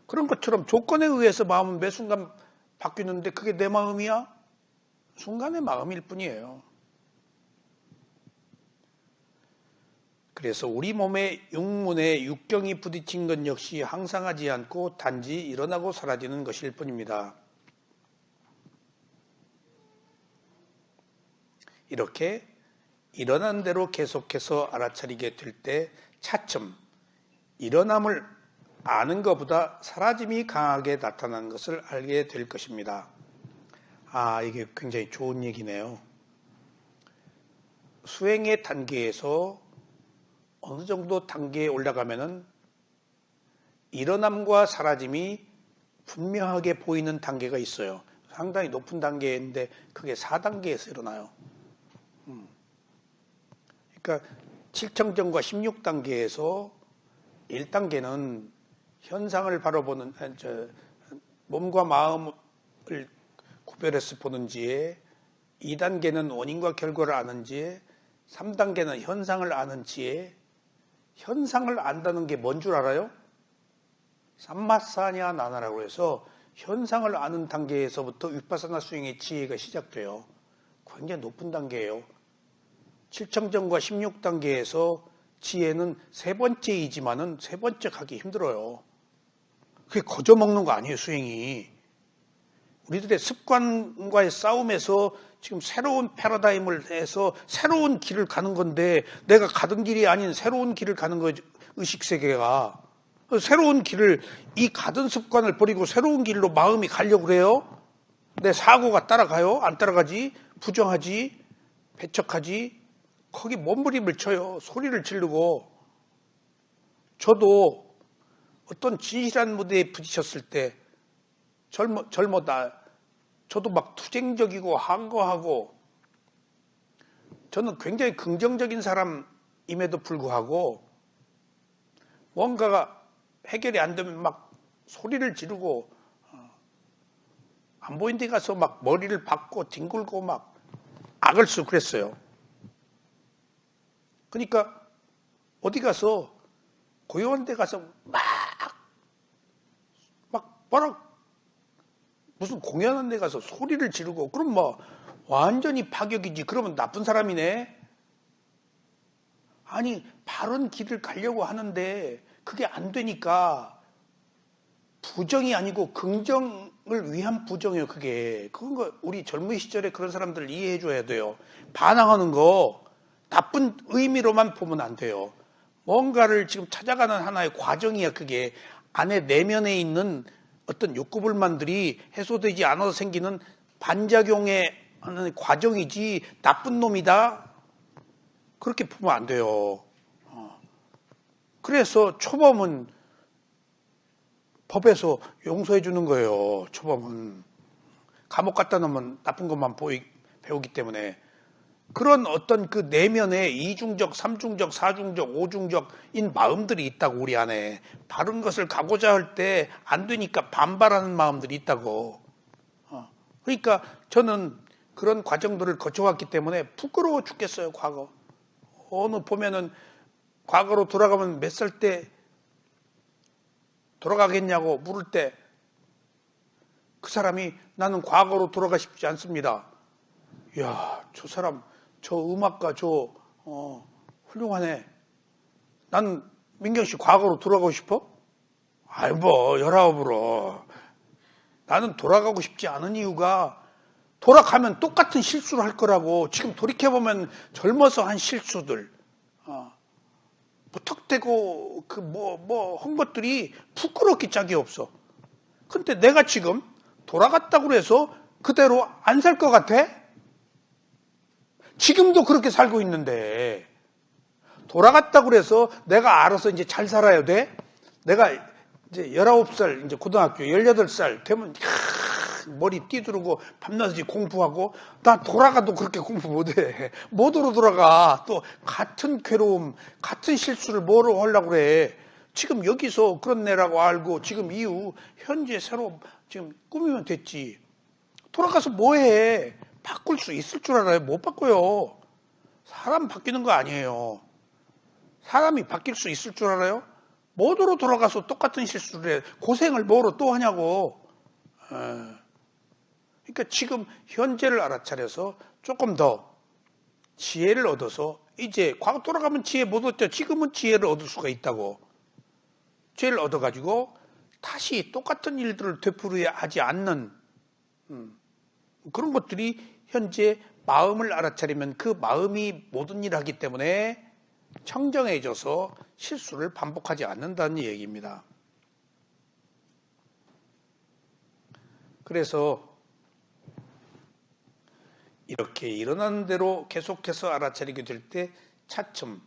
그런 것처럼 조건에 의해서 마음은 매 순간 바뀌는데 그게 내 마음이야? 순간의 마음일 뿐이에요. 그래서 우리 몸의 육문에 육경이 부딪힌 것 역시 항상 하지 않고 단지 일어나고 사라지는 것일 뿐입니다. 이렇게 일어난 대로 계속해서 알아차리게 될 때 차츰 일어남을 아는 것보다 사라짐이 강하게 나타나는 것을 알게 될 것입니다. 이게 굉장히 좋은 얘기네요. 수행의 단계에서 어느 정도 단계에 올라가면은 일어남과 사라짐이 분명하게 보이는 단계가 있어요. 상당히 높은 단계인데 그게 4단계에서 일어나요. 그러니까 7청정과 16단계에서 1단계는 현상을 바로 보는, 몸과 마음을 구별해서 보는 지혜, 2단계는 원인과 결과를 아는 지혜, 3단계는 현상을 아는 지혜. 현상을 안다는 게 뭔 줄 알아요? 삼마사냐 나나라고 해서 현상을 아는 단계에서부터 위파사나 수행의 지혜가 시작돼요. 굉장히 높은 단계예요. 7청정과 16단계에서 지혜는 세 번째이지만은 세 번째 가기 힘들어요. 그게 거저 먹는 거 아니에요, 수행이. 우리들의 습관과의 싸움에서 지금 새로운 패러다임을 해서 새로운 길을 가는 건데 내가 가던 길이 아닌 새로운 길을 가는 거지, 의식세계가. 새로운 길을, 이 가던 습관을 버리고 새로운 길로 마음이 가려고 그래요? 내 사고가 따라가요? 안 따라가지? 부정하지? 배척하지? 거기 몸부림을 쳐요. 소리를 지르고. 저도 어떤 진실한 무대에 부딪혔을 때 젊었다. 저도 막 투쟁적이고 한거하고, 저는 굉장히 긍정적인 사람임에도 불구하고 뭔가가 해결이 안 되면 막 소리를 지르고 안 보이는 데 가서 막 머리를 박고 뒹굴고 막 악을 쓰고 그랬어요. 그러니까 어디 가서 고요한 데 가서 막 뭐라 무슨 공연한 데 가서 소리를 지르고 그럼 뭐 완전히 파격이지. 그러면 나쁜 사람이네. 아니 바른 길을 가려고 하는데 그게 안 되니까 부정이 아니고 긍정을 위한 부정이에요. 그건 거 우리 젊은 시절에 그런 사람들 이해해 줘야 돼요. 반항하는 거 나쁜 의미로만 보면 안 돼요. 뭔가를 지금 찾아가는 하나의 과정이야. 그게 안에 내면에 있는 어떤 욕구불만들이 해소되지 않아서 생기는 반작용의 하는 과정이지 나쁜 놈이다 그렇게 보면 안 돼요. 그래서 초범은 법에서 용서해 주는 거예요. 초범은 감옥 갖다 놓으면 나쁜 것만 배우기 때문에 그런 어떤 그 내면에 이중적, 삼중적, 사중적, 오중적인 마음들이 있다고 우리 안에 바른 것을 가고자 할 때 안 되니까 반발하는 마음들이 있다고. 그러니까 저는 그런 과정들을 거쳐왔기 때문에 부끄러워 죽겠어요. 과거. 어느 보면은 과거로 돌아가면 몇 살 때 돌아가겠냐고 물을 때 그 사람이 나는 과거로 돌아가 싶지 않습니다. 이야, 저 사람 저 음악가 훌륭하네. 난 민경 씨 과거로 돌아가고 싶어? 아이 뭐 19으로. 나는 돌아가고 싶지 않은 이유가 돌아가면 똑같은 실수를 할 거라고. 지금 돌이켜보면 젊어서 한 실수들 무턱대고 한 것들이 부끄럽기 짝이 없어. 근데 내가 지금 돌아갔다고 해서 그대로 안 살 것 같아? 지금도 그렇게 살고 있는데 돌아갔다고 해서 내가 알아서 이제 잘 살아야 돼? 내가 이제 19살 이제 고등학교 18살 되면 머리 띠두르고 밤낮이 공부하고 나 돌아가도 그렇게 공부 못해. 못으로 돌아가. 또 같은 괴로움 같은 실수를 뭐로 하려고 그래. 지금 여기서 그런 애라고 알고 지금 이후 현재 새로 지금 꾸미면 됐지. 돌아가서 뭐해. 바꿀 수 있을 줄 알아요? 못 바꿔요. 사람 바뀌는 거 아니에요. 사람이 바뀔 수 있을 줄 알아요? 뭐로 돌아가서 똑같은 실수를 해. 고생을 뭐로 또 하냐고. 그러니까 지금 현재를 알아차려서 조금 더 지혜를 얻어서 이제 과거 돌아가면 지혜 못 얻죠. 지금은 지혜를 얻을 수가 있다고. 지혜를 얻어가지고 다시 똑같은 일들을 되풀이하지 하지 않는 그런 것들이 현재 마음을 알아차리면 그 마음이 모든 일을 하기 때문에 청정해져서 실수를 반복하지 않는다는 얘기입니다. 그래서 이렇게 일어나는 대로 계속해서 알아차리게 될 때 차츰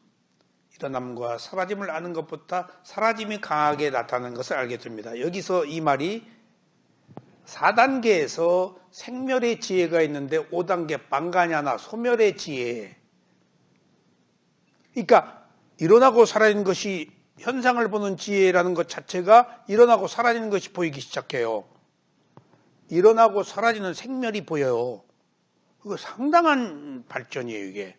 일어남과 사라짐을 아는 것보다 사라짐이 강하게 나타나는 것을 알게 됩니다. 여기서 이 말이 4단계에서 생멸의 지혜가 있는데 5단계 빵가냐나 소멸의 지혜. 그러니까 일어나고 사라지는 것이 현상을 보는 지혜라는 것 자체가 일어나고 사라지는 것이 보이기 시작해요. 일어나고 사라지는 생멸이 보여요. 그거 상당한 발전이에요, 이게.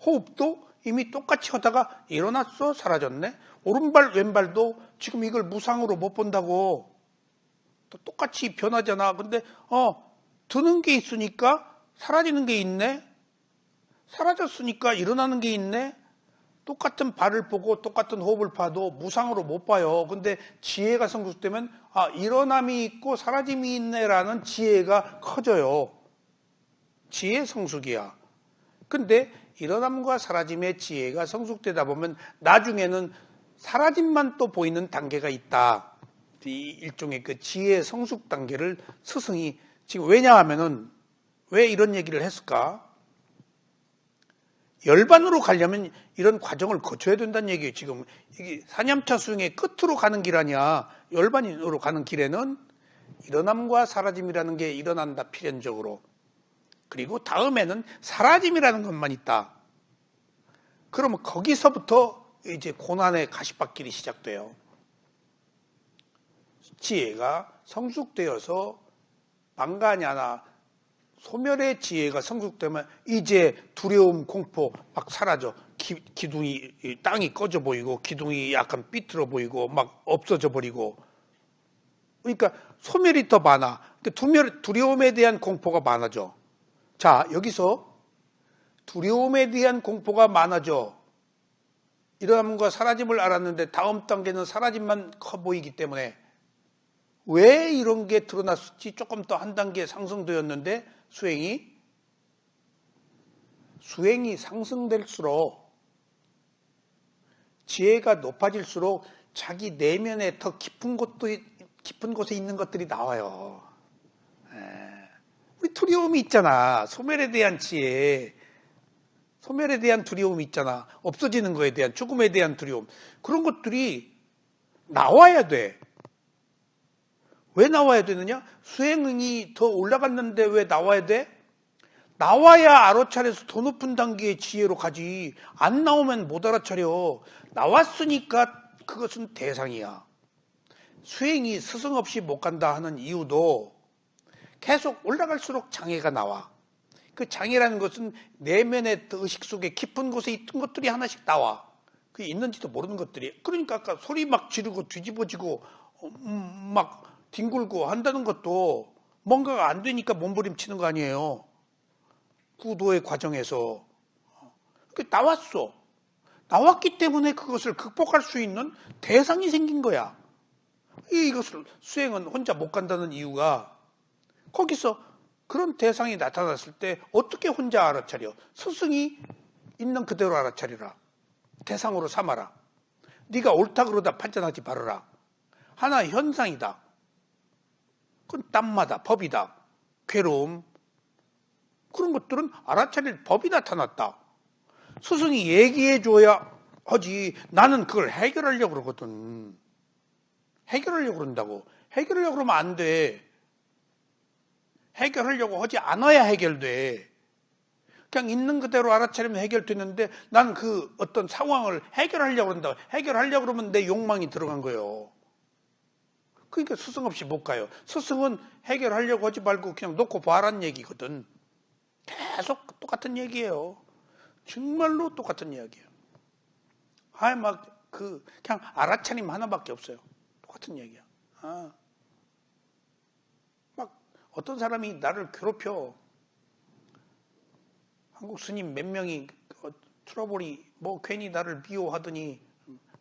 호흡도 이미 똑같이 하다가 일어났어, 사라졌네. 오른발, 왼발도 지금 이걸 무상으로 못 본다고. 또 똑같이 변하잖아. 근데 드는 게 있으니까 사라지는 게 있네. 사라졌으니까 일어나는 게 있네. 똑같은 발을 보고 똑같은 호흡을 봐도 무상으로 못 봐요. 근데 지혜가 성숙되면 일어남이 있고 사라짐이 있네라는 지혜가 커져요. 지혜 성숙이야. 근데 일어남과 사라짐의 지혜가 성숙되다 보면 나중에는 사라짐만 또 보이는 단계가 있다. 이 일종의 그 지혜 성숙 단계를 스승이 지금 왜냐하면은 왜 이런 얘기를 했을까? 열반으로 가려면 이런 과정을 거쳐야 된다는 얘기예요. 지금 이게 사념차 수행의 끝으로 가는 길 아니야. 열반으로 가는 길에는 일어남과 사라짐이라는 게 일어난다 필연적으로. 그리고 다음에는 사라짐이라는 것만 있다. 그러면 거기서부터 이제 고난의 가시밭길이 시작돼요. 지혜가 성숙되어서 방간이 하나 소멸의 지혜가 성숙되면 이제 두려움, 공포 막 사라져. 기둥이 땅이 꺼져 보이고 기둥이 약간 삐뚤어 보이고 막 없어져 버리고. 그러니까 소멸이 더 많아. 두려움에 대한 공포가 많아져. 자, 여기서 두려움에 대한 공포가 많아져. 이러함과 사라짐을 알았는데 다음 단계는 사라짐만 커 보이기 때문에 왜 이런 게 드러났을지 조금 더 한 단계 상승되었는데 수행이 상승될수록 지혜가 높아질수록 자기 내면에 더 깊은 곳에 있는 것들이 나와요. 우리 두려움이 있잖아. 소멸에 대한 지혜, 소멸에 대한 두려움이 있잖아. 없어지는 거에 대한, 죽음에 대한 두려움. 그런 것들이 나와야 돼. 왜 나와야 되느냐? 수행이 더 올라갔는데 왜 나와야 돼? 나와야 알아차려서 더 높은 단계의 지혜로 가지. 안 나오면 못 알아차려. 나왔으니까 그것은 대상이야. 수행이 스승 없이 못 간다 하는 이유도 계속 올라갈수록 장애가 나와. 그 장애라는 것은 내면의 의식 속에 깊은 곳에 있던 것들이 하나씩 나와. 그게 있는지도 모르는 것들이. 그러니까 아까 소리 막 지르고 뒤집어지고 막 뒹굴고 한다는 것도 뭔가가 안 되니까 몸부림치는 거 아니에요. 구도의 과정에서. 나왔어. 나왔기 때문에 그것을 극복할 수 있는 대상이 생긴 거야. 이것을 수행은 혼자 못 간다는 이유가 거기서 그런 대상이 나타났을 때 어떻게 혼자 알아차려? 스승이 있는 그대로 알아차리라. 대상으로 삼아라. 네가 옳다 그러다 판단하지 말아라. 하나 현상이다. 그건 땀마다 법이다. 괴로움. 그런 것들은 알아차릴 법이 나타났다. 스승이 얘기해 줘야 하지. 나는 그걸 해결하려고 그러거든. 해결하려고 그런다고. 해결하려고 그러면 안 돼. 해결하려고 하지 않아야 해결돼. 그냥 있는 그대로 알아차리면 해결되는데 난 그 어떤 상황을 해결하려고 그런다. 해결하려고 그러면 내 욕망이 들어간 거예요. 그러니까 스승 없이 못 가요. 스승은 해결하려고 하지 말고 그냥 놓고 봐라는 얘기거든. 계속 똑같은 얘기예요. 정말로 똑같은 이야기예요. 그냥 알아차림 하나밖에 없어요. 똑같은 얘기야. 막 어떤 사람이 나를 괴롭혀. 한국 스님 몇 명이 트러블이 괜히 나를 미워하더니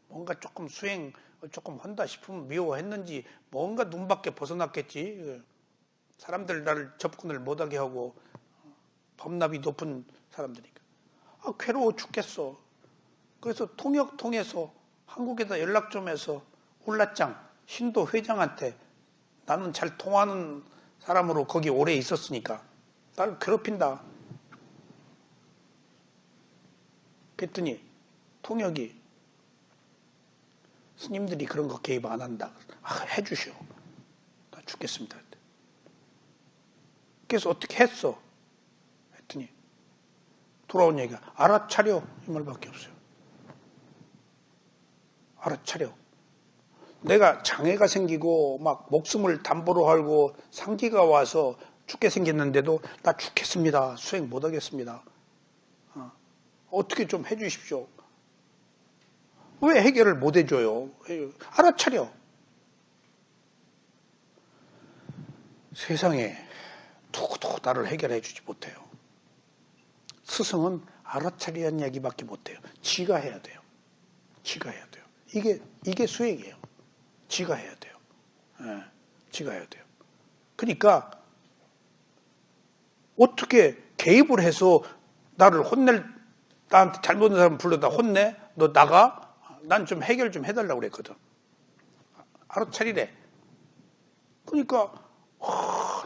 뭔가 조금 수행 조금 한다 싶으면 미워했는지 뭔가 눈 밖에 벗어났겠지. 사람들 나를 접근을 못하게 하고 법납이 높은 사람들이니까. 괴로워 죽겠어. 그래서 통역 통해서 한국에다 연락 좀 해서 울라짱 신도 회장한테 나는 잘 통하는 사람으로 거기 오래 있었으니까 나를 괴롭힌다. 그랬더니 통역이 스님들이 그런 거 개입 안 한다. 해주시오. 나 죽겠습니다. 그래서 어떻게 했어? 했더니 돌아온 얘기가 알아차려 이 말밖에 없어요. 알아차려. 내가 장애가 생기고 막 목숨을 담보로 걸고 상기가 와서 죽게 생겼는데도 나 죽겠습니다. 수행 못하겠습니다. 어떻게 좀 해주십시오. 왜 해결을 못 해줘요? 알아차려. 세상에 누구도 나를 해결해 주지 못해요. 스승은 알아차리는 얘기밖에 못해요. 지가 해야 돼요. 지가 해야 돼요. 이게 수행이에요. 지가 해야 돼요. 지가 해야 돼요. 그러니까 어떻게 개입을 해서 나를 나한테 잘못한 사람 불러다 혼내? 너 나가? 난 좀 해결 좀 해달라고 그랬거든. 알아차리래. 그러니까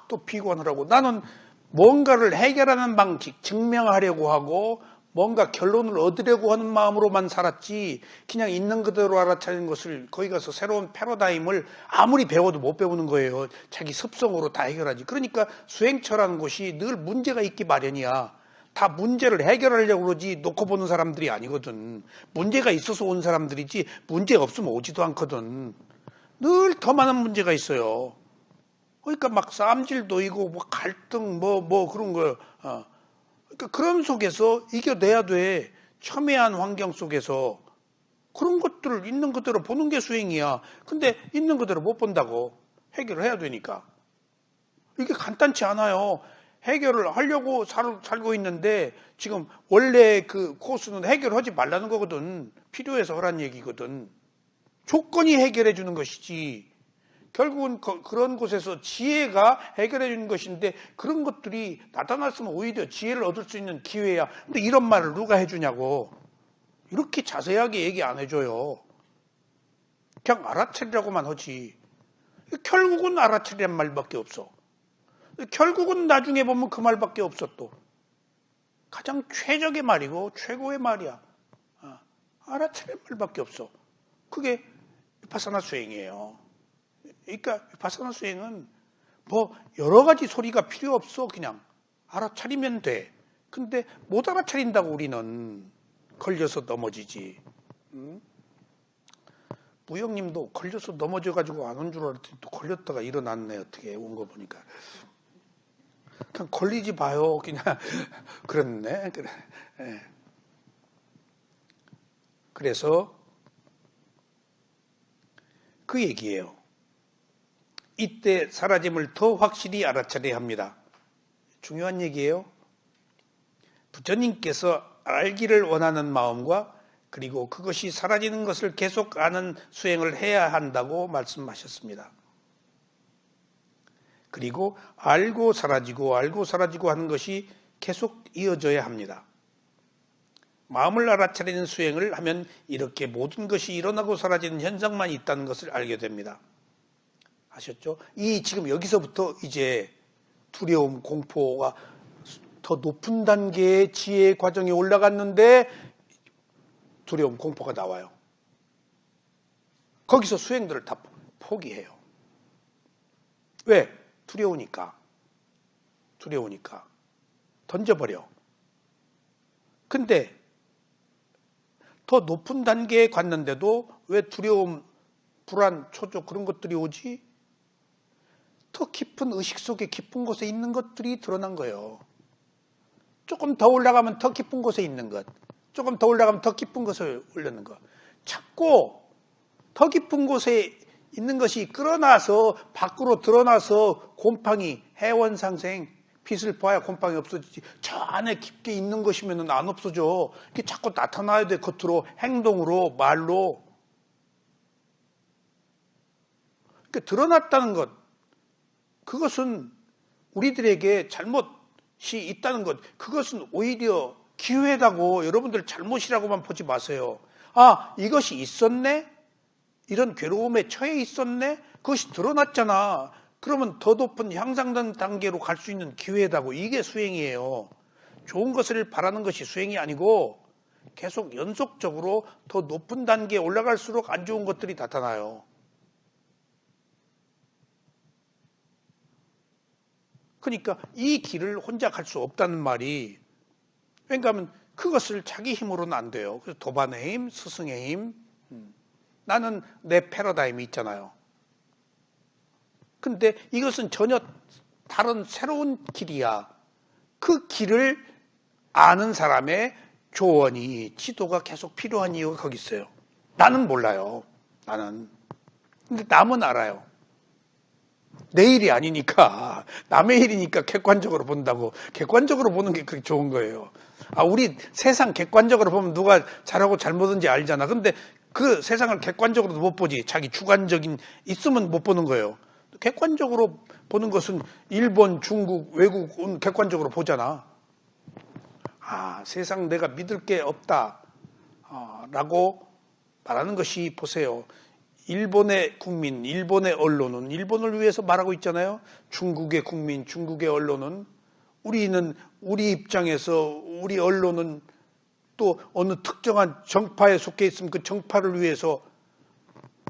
또 비관을 하고 나는 뭔가를 해결하는 방식, 증명하려고 하고 뭔가 결론을 얻으려고 하는 마음으로만 살았지 그냥 있는 그대로 알아차리는 것을 거기 가서 새로운 패러다임을 아무리 배워도 못 배우는 거예요. 자기 습성으로 다 해결하지. 그러니까 수행처라는 곳이 늘 문제가 있기 마련이야. 다 문제를 해결하려고 그러지 놓고 보는 사람들이 아니거든. 문제가 있어서 온 사람들이지 문제 없으면 오지도 않거든. 늘 더 많은 문제가 있어요. 그러니까 막 싸움질도 있고 뭐 갈등 뭐 그런 거. 그러니까 그런 속에서 이겨내야 돼. 첨예한 환경 속에서 그런 것들을 있는 그대로 보는 게 수행이야. 근데 있는 그대로 못 본다고. 해결을 해야 되니까. 이게 간단치 않아요. 해결을 하려고 살고 있는데 지금 원래 그 코스는 해결하지 말라는 거거든. 필요해서 하란 얘기거든. 조건이 해결해 주는 것이지. 결국은 그런 곳에서 지혜가 해결해 주는 것인데 그런 것들이 나타났으면 오히려 지혜를 얻을 수 있는 기회야. 근데 이런 말을 누가 해주냐고. 이렇게 자세하게 얘기 안 해줘요. 그냥 알아차리라고만 하지. 결국은 알아차리란 말밖에 없어. 결국은 나중에 보면 그 말밖에 없어 또. 가장 최적의 말이고 최고의 말이야. 알아차릴 말밖에 없어. 그게 비파사나 수행이에요. 그러니까 비파사나 수행은 뭐 여러 가지 소리가 필요 없어. 그냥 알아차리면 돼. 근데 못 알아차린다고 우리는 걸려서 넘어지지. 무형님도 걸려서 넘어져가지고 안 온 줄 알았더니 또 걸렸다가 일어났네. 어떻게 온 거 보니까. 그냥 걸리지 봐요. 그냥 그렇네. 그래. 예. 그래서 그 얘기예요. 이때 사라짐을 더 확실히 알아차려야 합니다. 중요한 얘기예요. 부처님께서 알기를 원하는 마음과 그리고 그것이 사라지는 것을 계속 아는 수행을 해야 한다고 말씀하셨습니다. 그리고 알고 사라지고 하는 것이 계속 이어져야 합니다. 마음을 알아차리는 수행을 하면 이렇게 모든 것이 일어나고 사라지는 현상만 있다는 것을 알게 됩니다. 아셨죠? 지금 여기서부터 이제 두려움, 공포가 더 높은 단계의 지혜 과정에 올라갔는데 두려움, 공포가 나와요. 거기서 수행들을 다 포기해요. 왜? 두려우니까. 던져버려. 근데 더 높은 단계에 갔는데도 왜 두려움, 불안, 초조 그런 것들이 오지? 더 깊은 의식 속에 깊은 곳에 있는 것들이 드러난 거예요. 조금 더 올라가면 더 깊은 곳에 있는 것. 조금 더 올라가면 더 깊은 곳을 올리는 것. 찾고 더 깊은 곳에 있는 것이 끌어나서 밖으로 드러나서 곰팡이, 해원상생, 빛을 봐야 곰팡이 없어지지. 저 안에 깊게 있는 것이면 안 없어져. 이게 자꾸 나타나야 돼. 겉으로, 행동으로, 말로. 그러니까 드러났다는 것. 그것은 우리들에게 잘못이 있다는 것. 그것은 오히려 기회라고 여러분들 잘못이라고만 보지 마세요. 이것이 있었네? 이런 괴로움에 처해 있었네? 그것이 드러났잖아. 그러면 더 높은 향상된 단계로 갈 수 있는 기회라고. 이게 수행이에요. 좋은 것을 바라는 것이 수행이 아니고 계속 연속적으로 더 높은 단계에 올라갈수록 안 좋은 것들이 나타나요. 그러니까 이 길을 혼자 갈 수 없다는 말이, 왜냐하면 그것을 자기 힘으로는 안 돼요. 그래서 도반의 힘, 스승의 힘. 나는 내 패러다임이 있잖아요. 근데 이것은 전혀 다른 새로운 길이야. 그 길을 아는 사람의 조언이, 지도가 계속 필요한 이유가 거기 있어요. 나는 몰라요. 나는. 근데 남은 알아요. 내 일이 아니니까, 남의 일이니까 객관적으로 본다고. 객관적으로 보는 게 그게 좋은 거예요. 우리 세상 객관적으로 보면 누가 잘하고 잘못인지 알잖아. 근데 그 세상을 객관적으로도 못 보지. 자기 주관적인 있으면 못 보는 거예요. 객관적으로 보는 것은 일본, 중국, 외국은 객관적으로 보잖아. 세상 내가 믿을 게 없다. 라고 말하는 것이, 보세요. 일본의 국민, 일본의 언론은 일본을 위해서 말하고 있잖아요. 중국의 국민, 중국의 언론은, 우리는 우리 입장에서 우리 언론은 또 어느 특정한 정파에 속해 있으면 그 정파를 위해서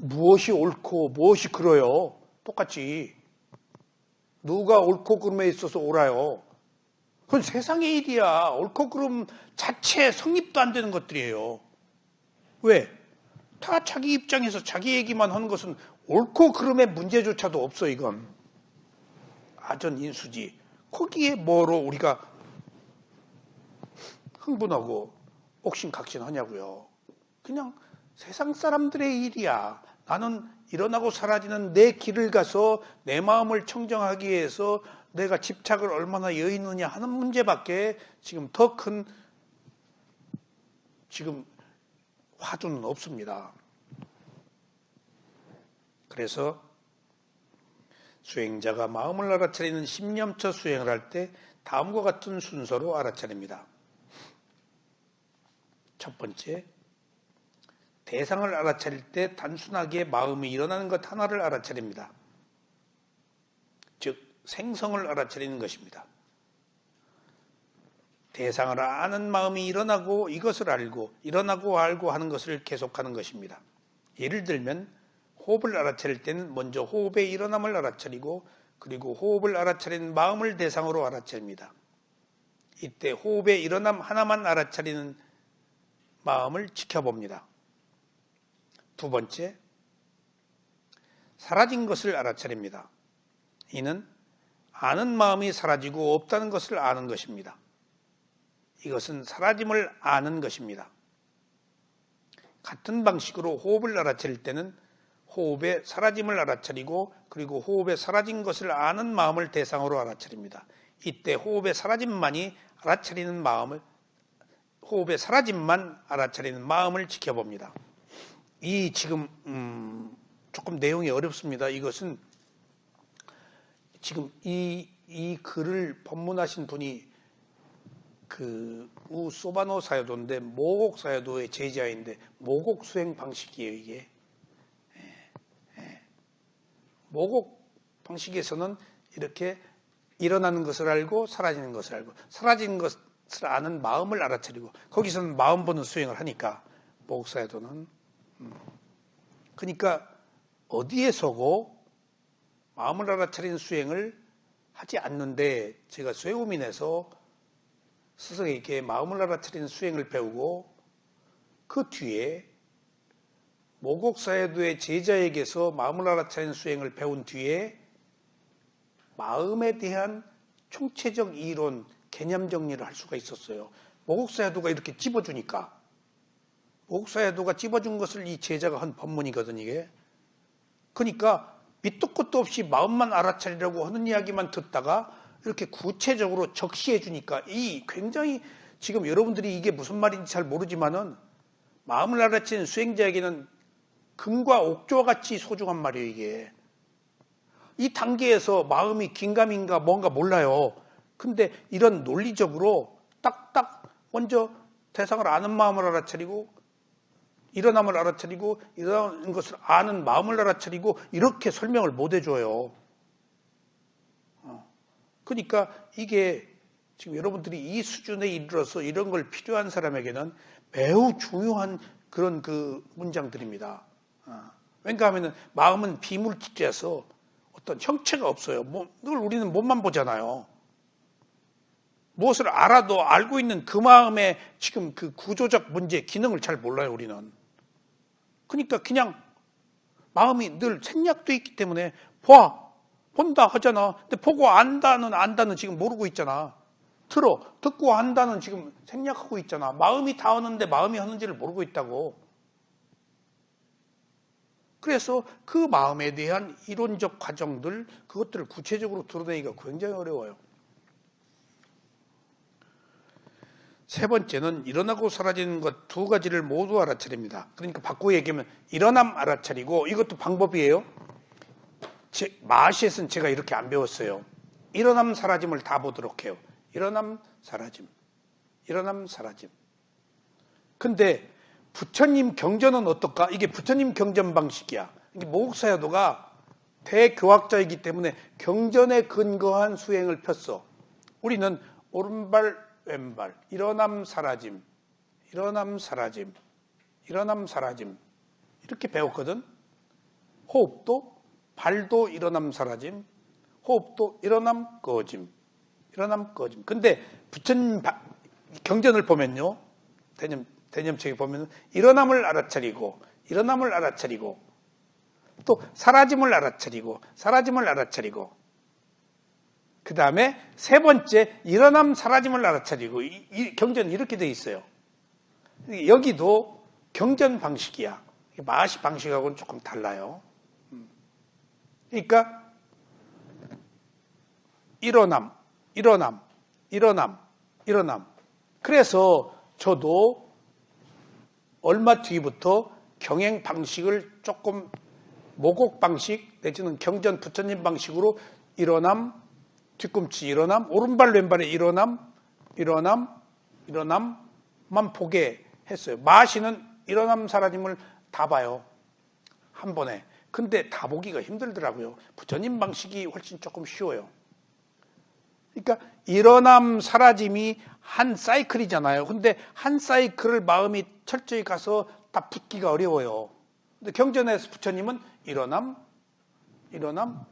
무엇이 옳고 무엇이 그러요. 똑같이. 누가 옳고 그름에 있어서 옳아요. 그건 세상의 일이야. 옳고 그름 자체 성립도 안 되는 것들이에요. 왜? 다 자기 입장에서 자기 얘기만 하는 것은 옳고 그름의 문제조차도 없어, 이건. 아전인수지. 거기에 뭐로 우리가 흥분하고 옥신각신하냐고요. 그냥 세상 사람들의 일이야. 나는 일어나고 사라지는 내 길을 가서 내 마음을 청정하기 위해서 내가 집착을 얼마나 여의느냐 하는 문제밖에 지금 더 큰 지금 화두는 없습니다. 그래서 수행자가 마음을 알아차리는 십념처 수행을 할 때 다음과 같은 순서로 알아차립니다. 첫 번째, 대상을 알아차릴 때 단순하게 마음이 일어나는 것 하나를 알아차립니다. 즉 생성을 알아차리는 것입니다. 대상을 아는 마음이 일어나고 이것을 알고 일어나고 알고 하는 것을 계속하는 것입니다. 예를 들면 호흡을 알아차릴 때는 먼저 호흡의 일어남을 알아차리고 그리고 호흡을 알아차리는 마음을 대상으로 알아차립니다. 이때 호흡의 일어남 하나만 알아차리는 마음을 지켜봅니다. 두 번째, 사라진 것을 알아차립니다. 이는 아는 마음이 사라지고 없다는 것을 아는 것입니다. 이것은 사라짐을 아는 것입니다. 같은 방식으로 호흡을 알아차릴 때는 호흡의 사라짐을 알아차리고 그리고 호흡의 사라진 것을 아는 마음을 대상으로 알아차립니다. 이때 호흡의 사라짐만이 알아차리는 마음을 호흡의 사라짐만 알아차리는 마음을 지켜봅니다. 이 지금 조금 내용이 어렵습니다. 이것은 지금 이 글을 법문하신 분이 그 우소바노 사요도인데 모곡 사요도의 제자인데 모곡 수행 방식이에요. 이게 모곡 방식에서는 이렇게 일어나는 것을 알고 사라지는 것을 알고 사라지는 것을 아는 마음을 알아차리고 거기서는 마음 보는 수행을 하니까 모곡 사요도는 그러니까 어디에 서고 마음을 알아차리는 수행을 하지 않는데 제가 쇠우민에서 스승에게 마음을 알아차리는 수행을 배우고 그 뒤에 모곡사에도의 제자에게서 마음을 알아차리는 수행을 배운 뒤에 마음에 대한 총체적 이론, 개념 정리를 할 수가 있었어요. 모곡사에도가 이렇게 찝어주니까 모곡사에도가 찝어준 것을 이 제자가 한 법문이거든요. 이게. 그러니까 밑도 끝도 없이 마음만 알아차리려고 하는 이야기만 듣다가 이렇게 구체적으로 적시해 주니까 이 굉장히 지금 여러분들이 이게 무슨 말인지 잘 모르지만은 마음을 알아차리는 수행자에게는 금과 옥조와 같이 소중한 말이에요. 이게 이 단계에서 마음이 긴가민가 뭔가 몰라요. 근데 이런 논리적으로 딱딱 먼저 대상을 아는 마음을 알아차리고 일어남을 알아차리고 일어나는 것을 아는 마음을 알아차리고 이렇게 설명을 못 해줘요. 그러니까 이게 지금 여러분들이 이 수준에 이르러서 이런 걸 필요한 사람에게는 매우 중요한 그런 그 문장들입니다. 왜냐하면 하면은 마음은 비물질이라서 어떤 형체가 없어요. 늘 우리는 몸만 보잖아요. 무엇을 알아도 알고 있는 그 마음의 지금 그 구조적 문제, 기능을 잘 몰라요, 우리는. 그러니까 그냥 마음이 늘 생략되어 있기 때문에 본다 하잖아. 근데 보고 안다는 지금 모르고 있잖아. 듣고 안다는 지금 생략하고 있잖아. 마음이 다 하는데 마음이 하는지를 모르고 있다고. 그래서 그 마음에 대한 이론적 과정들, 그것들을 구체적으로 드러내기가 굉장히 어려워요. 세 번째는 일어나고 사라지는 것 두 가지를 모두 알아차립니다. 그러니까 바꾸고 얘기하면 일어남 알아차리고 이것도 방법이에요. 마시에서는 제가 이렇게 안 배웠어요. 일어남 사라짐을 다 보도록 해요. 일어남 사라짐. 일어남 사라짐. 근데 부처님 경전은 어떨까? 이게 부처님 경전 방식이야. 이게 모국사야도가 대교학자이기 때문에 경전에 근거한 수행을 폈어. 우리는 오른발 왼발 일어남 사라짐. 일어남 사라짐. 일어남 사라짐. 이렇게 배웠거든. 호흡도 발도 일어남 사라짐, 호흡도 일어남 꺼짐, 일어남 꺼짐. 근데 부처님 경전을 보면요, 대념책에 보면 일어남을 알아차리고, 일어남을 알아차리고, 또 사라짐을 알아차리고, 사라짐을 알아차리고, 그 다음에 세 번째, 일어남 사라짐을 알아차리고. 이 경전은 이렇게 돼 있어요. 여기도 경전 방식이야. 마하시 방식하고는 조금 달라요. 그러니까 일어남. 그래서 저도 얼마 뒤부터 경행 방식을 조금 모곡 방식 내지는 경전 부처님 방식으로 일어남, 뒤꿈치 일어남, 오른발 왼발에 일어남만 보게 했어요. 마하시는 일어남 사라짐을 다 봐요. 한 번에. 근데 다 보기가 힘들더라고요. 부처님 방식이 훨씬 조금 쉬워요. 그러니까 일어남 사라짐이 한 사이클이잖아요. 근데 한 사이클을 마음이 철저히 가서 다 붙기가 어려워요. 근데 경전에서 부처님은 일어남,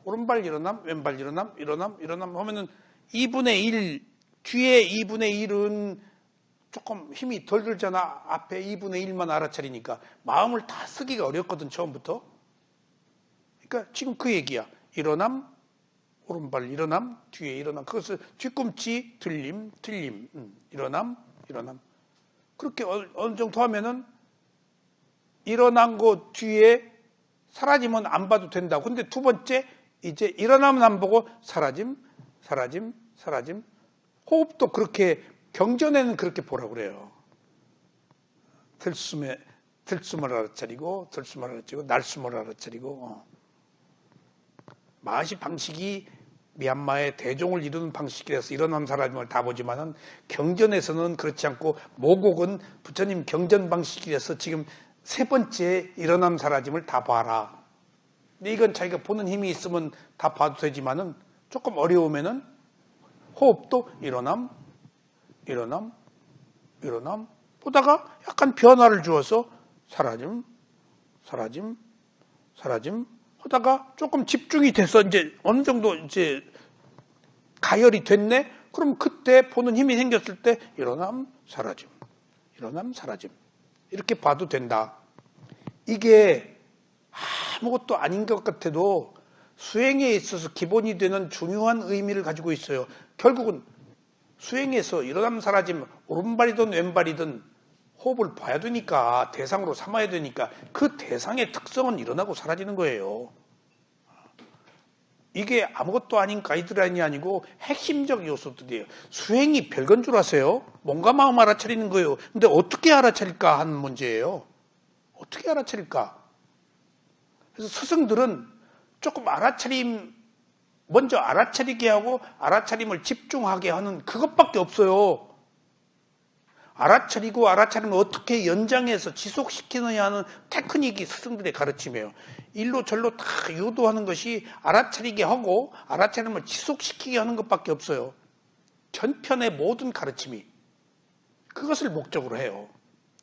오른발 일어남, 왼발 일어남 하면은 2분의 1, 뒤에 2분의 1은 조금 힘이 덜 들잖아. 앞에 2분의 1만 알아차리니까 마음을 다 쓰기가 어렵거든, 처음부터. 그러니까 지금 그 얘기야. 일어남, 오른발 일어남, 뒤에 일어남. 그것을 뒤꿈치 들림. 일어남. 그렇게 어느 정도 하면은 일어난 거 뒤에 사라지면 안 봐도 된다. 근데 두 번째, 이제 일어나면 안 보고 사라짐. 호흡도 그렇게, 경전에는 그렇게 보라고 그래요. 들숨을 알아차리고, 날숨을 알아차리고. 마하시 방식이 미얀마의 대종을 이루는 방식이라서 일어남 사라짐을 다 보지만은 경전에서는 그렇지 않고 모곡은 부처님 경전 방식이라서 지금 세 번째 일어남 사라짐을 다 봐라. 근데 이건 자기가 보는 힘이 있으면 다 봐도 되지만은 조금 어려우면은 호흡도 일어남 보다가 약간 변화를 주어서 사라짐 하다가 조금 집중이 돼서 이제 어느 정도 이제 가열이 됐네? 그럼 그때 보는 힘이 생겼을 때 일어남 사라짐 이렇게 봐도 된다. 이게 아무것도 아닌 것 같아도 수행에 있어서 기본이 되는 중요한 의미를 가지고 있어요. 결국은 수행에서 일어남 사라짐, 오른발이든 왼발이든 호흡을 봐야 되니까, 대상으로 삼아야 되니까 그 대상의 특성은 일어나고 사라지는 거예요. 이게 아무것도 아닌 가이드라인이 아니고 핵심적 요소들이에요. 수행이 별건 줄 아세요? 몸과 마음 알아차리는 거예요. 근데 어떻게 알아차릴까 하는 문제예요. 어떻게 알아차릴까? 그래서 스승들은 조금 먼저 알아차리게 하고 알아차림을 집중하게 하는 그것밖에 없어요. 알아차리면 어떻게 연장해서 지속시키느냐 하는 테크닉이 스승들의 가르침이에요. 일로 절로 다 유도하는 것이 알아차리게 하고 알아차림을 지속시키게 하는 것밖에 없어요. 전편의 모든 가르침이 그것을 목적으로 해요.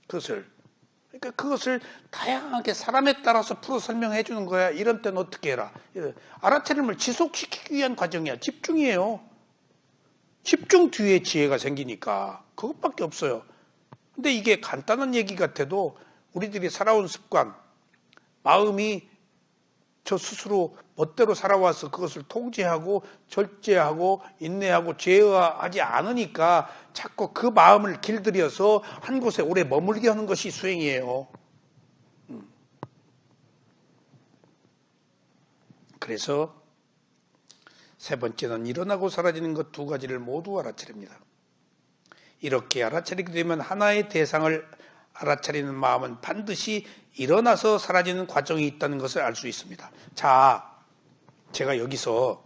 그러니까 그것을 다양하게 사람에 따라서 풀어 설명해 주는 거야. 이런 때는 어떻게 해라. 알아차림을 지속시키기 위한 과정이야. 집중이에요. 집중 뒤에 지혜가 생기니까 그것밖에 없어요. 근데 이게 간단한 얘기 같아도 우리들이 살아온 습관, 마음이 저 스스로 멋대로 살아와서 그것을 통제하고 절제하고 인내하고 제어하지 않으니까 자꾸 그 마음을 길들여서 한 곳에 오래 머물게 하는 것이 수행이에요. 그래서 세 번째는 일어나고 사라지는 것 두 가지를 모두 알아차립니다. 이렇게 알아차리게 되면 하나의 대상을 알아차리는 마음은 반드시 일어나서 사라지는 과정이 있다는 것을 알 수 있습니다. 자, 제가 여기서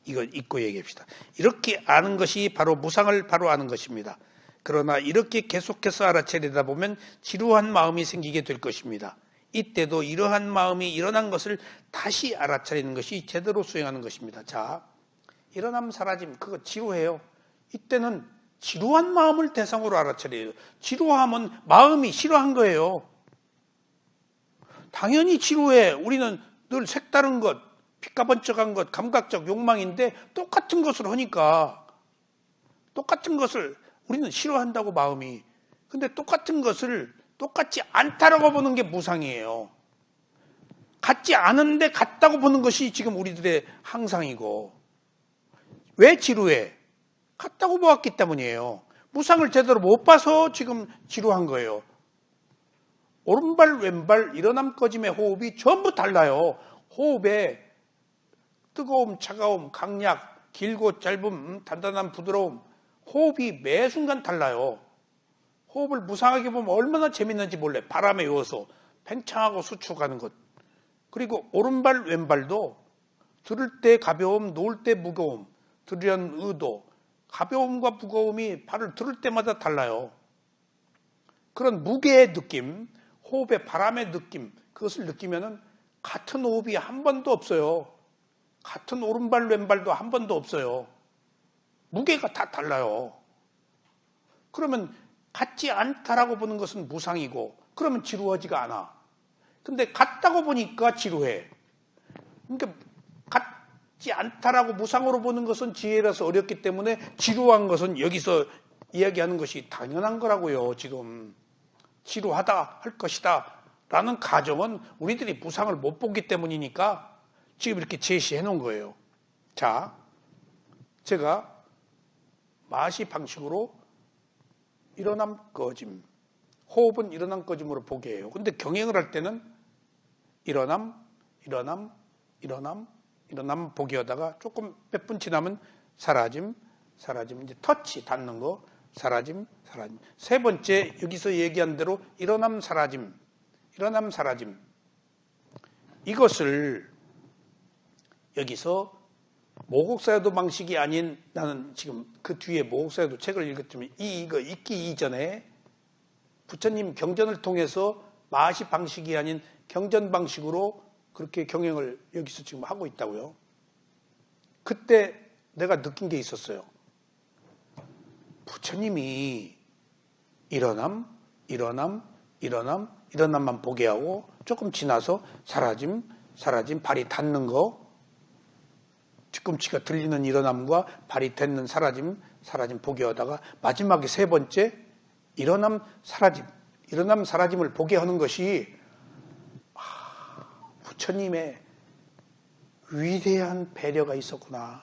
이거 잊고 얘기합시다. 이렇게 아는 것이 바로 무상을 바로 아는 것입니다. 그러나 이렇게 계속해서 알아차리다 보면 지루한 마음이 생기게 될 것입니다. 이때도 이러한 마음이 일어난 것을 다시 알아차리는 것이 제대로 수행하는 것입니다. 자, 일어남 사라짐, 그거 지루해요. 이때는 지루한 마음을 대상으로 알아차려요. 지루함은 마음이 싫어한 거예요. 당연히 지루해. 우리는 늘 색다른 것, 빛가번쩍한 것, 감각적 욕망인데 똑같은 것을 하니까 똑같은 것을 우리는 싫어한다고 마음이. 근데 똑같은 것을 똑같지 않다라고 보는 게 무상이에요. 같지 않은데 같다고 보는 것이 지금 우리들의 항상이고. 왜 지루해? 같다고 보았기 때문이에요. 무상을 제대로 못 봐서 지금 지루한 거예요. 오른발 왼발 일어남 꺼짐의 호흡이 전부 달라요. 호흡의 뜨거움, 차가움, 강약, 길고 짧음, 단단한 부드러움, 호흡이 매 순간 달라요. 호흡을 무상하게 보면 얼마나 재밌는지 몰래. 바람에 이어서 팽창하고 수축하는 것. 그리고 오른발 왼발도 들을 때 가벼움, 놓을 때 무거움, 들으려는 의도, 가벼움과 무거움이 발을 들을 때마다 달라요. 그런 무게의 느낌, 호흡의 바람의 느낌, 그것을 느끼면은 같은 호흡이 한 번도 없어요. 같은 오른발 왼발도 한 번도 없어요. 무게가 다 달라요. 그러면 같지 않다라고 보는 것은 무상이고, 그러면 지루하지가 않아. 근데 같다고 보니까 지루해. 그러니까 같지 않다라고 무상으로 보는 것은 지혜라서 어렵기 때문에 지루한 것은 여기서 이야기하는 것이 당연한 거라고요. 지금 지루하다 할 것이다 라는 가정은 우리들이 무상을 못 보기 때문이니까 지금 이렇게 제시해 놓은 거예요. 자, 제가 마시 방식으로 일어남 꺼짐, 호흡은 일어남 꺼짐으로 보게 해요. 근데 경행을 할 때는 일어남, 일어남, 일어남, 일어남 보기 하다가 조금 몇 분 지나면 사라짐, 사라짐, 이제 터치 닿는 거, 사라짐, 사라짐. 세 번째 여기서 얘기한 대로 일어남, 사라짐, 일어남, 사라짐. 이것을 여기서 모국사유도 방식이 아닌, 나는 지금 그 뒤에 모국사유도 책을 읽었지만 이거 읽기 이전에 부처님 경전을 통해서 마시 방식이 아닌 경전 방식으로 그렇게 경영을 여기서 지금 하고 있다고요. 그때 내가 느낀 게 있었어요. 부처님이 일어남, 일어남, 일어남, 일어남만 보게 하고 조금 지나서 사라짐, 사라짐, 발이 닿는 거, 뒤꿈치가 들리는 일어남과 발이 닿는 사라짐, 사라짐 보게 하다가 마지막에 세 번째 일어남, 사라짐, 일어남, 사라짐을 보게 하는 것이 부처님의 위대한 배려가 있었구나.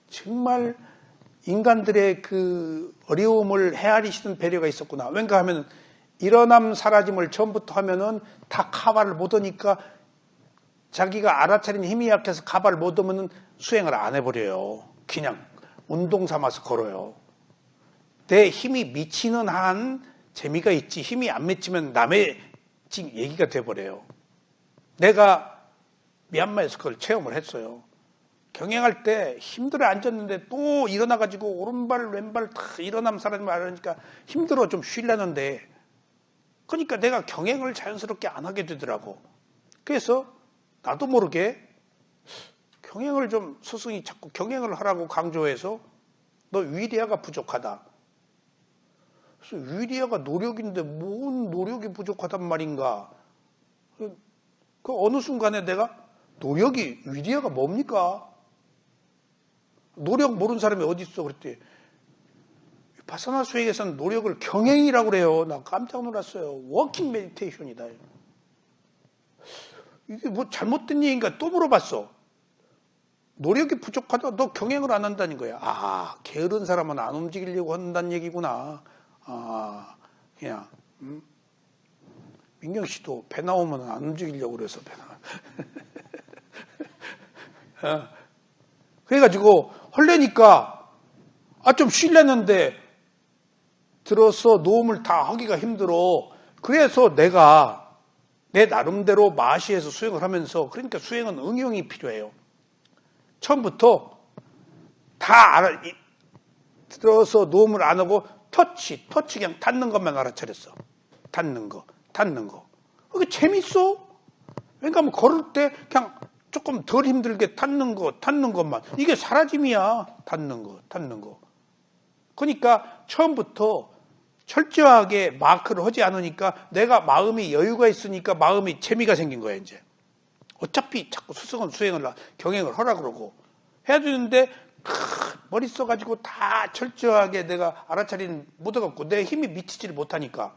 정말 인간들의 그 어려움을 헤아리시는 배려가 있었구나. 왠가 하면 일어남 사라짐을 처음부터 하면은 다 카바를 못 하니까 자기가 알아차린 힘이 약해서 카바를 못 하면은 수행을 안 해버려요. 그냥 운동 삼아서 걸어요. 내 힘이 미치는 한 재미가 있지, 힘이 안 미치면 남의 얘기가 돼버려요. 내가 미얀마에서 그걸 체험을 했어요. 경행할 때 힘들어 앉았는데 또 일어나가지고 오른발 왼발 다 일어남 사라짐 말하니까 힘들어 좀 쉬려는데, 그러니까 내가 경행을 자연스럽게 안 하게 되더라고. 그래서 나도 모르게 경행을 좀, 스승이 자꾸 경행을 하라고 강조해서 너 위리아가 부족하다. 그래서 위리아가 노력인데 뭔 노력이 부족하단 말인가. 그 어느 순간에 내가 노력이, 위리아가 뭡니까? 노력 모르는 사람이 어디 있어? 그랬더니 바사나 수행에서는 노력을 경행이라고 그래요. 나 깜짝 놀랐어요. 워킹 메디테이션이다. 이게 뭐 잘못된 얘기인가 또 물어봤어. 노력이 부족하다. 너 경행을 안 한다는 거야. 아, 게으른 사람은 안 움직이려고 한다는 얘기구나. 아, 그냥 민경 씨도 배 나오면 안 움직이려고 그래서 배 나와. 그래가지고 헐레니까 좀 쉬려는데 들어서 노음을 다 하기가 힘들어. 그래서 내가 내 나름대로 마시에서 수행을 하면서, 그러니까 수행은 응용이 필요해요. 처음부터 다 들어서 노음을 안 하고 터치 그냥 닿는 것만 알아차렸어. 닿는 거. 그게 재밌어. 그러니까 뭐 걸을 때 그냥 조금 덜 힘들게 닿는 것만. 이게 사라짐이야. 닿는 거. 그러니까 처음부터 철저하게 마크를 하지 않으니까 내가 마음이 여유가 있으니까 마음이 재미가 생긴 거야, 이제. 어차피 자꾸 스승은 경행을 하라 그러고 해야 되는데, 머리 써가지고 다 철저하게 내가 알아차리는 못해갖고 내 힘이 미치지를 못하니까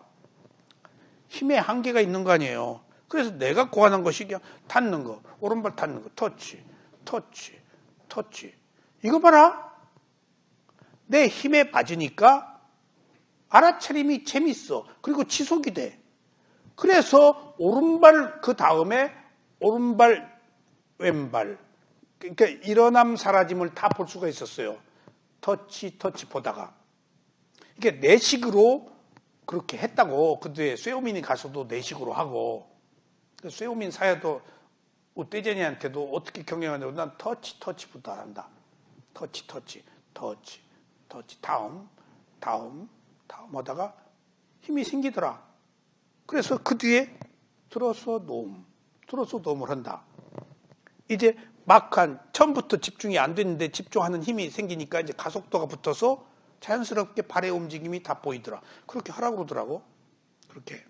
힘의 한계가 있는 거 아니에요. 그래서 내가 고안한 것이 그냥 닿는 거, 오른발 닿는 거, 터치. 이거 봐라. 내 힘에 빠지니까 알아차림이 재밌어. 그리고 지속이 돼. 그래서 오른발 그 다음에 오른발 왼발 그러니까 일어남 사라짐을 다 볼 수가 있었어요. 터치 보다가 이게 내식으로 그렇게 했다고. 그 뒤에 쇠오민이 가서도 내식으로 하고 쇠오민 사야도 우떼제니한테도 어떻게 경영하냐고 난 터치부터 한다. 터치 다음 하다가 힘이 생기더라. 그래서 그 뒤에 들어서 놓음을 한다. 이제 막한 처음부터 집중이 안 됐는데 집중하는 힘이 생기니까 이제 가속도가 붙어서 자연스럽게 발의 움직임이 다 보이더라. 그렇게 하라고 그러더라고. 그렇게.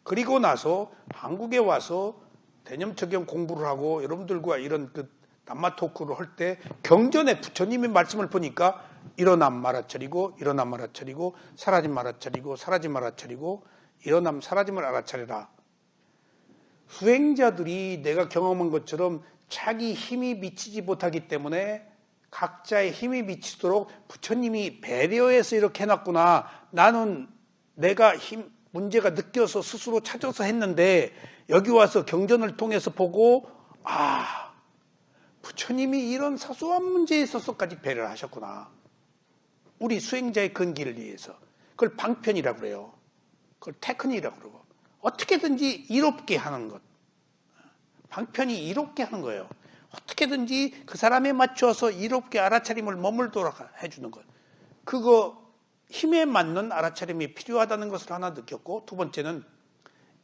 그리고 나서 한국에 와서 대념 적용 공부를 하고 여러분들과 이런 그 남마 토크를 할 때 경전에 부처님의 말씀을 보니까 일어남 말아차리고 일어남 말아차리고 사라짐 말아차리고 사라짐 말아차리고 일어남 사라짐을 알아차려라. 수행자들이 내가 경험한 것처럼 자기 힘이 미치지 못하기 때문에 각자의 힘이 미치도록 부처님이 배려해서 이렇게 해놨구나. 나는 내가 문제가 느껴서 스스로 찾아서 했는데 여기 와서 경전을 통해서 보고 부처님이 이런 사소한 문제에 있어서까지 배려를 하셨구나. 우리 수행자의 근기를 위해서. 그걸 방편이라고 그래요. 그걸 테크닉이라고 그러고. 어떻게든지 이롭게 하는 것. 방편이 이롭게 하는 거예요. 어떻게든지 그 사람에 맞춰서 이롭게 알아차림을 머물도록 해주는 것. 그거 힘에 맞는 알아차림이 필요하다는 것을 하나 느꼈고, 두 번째는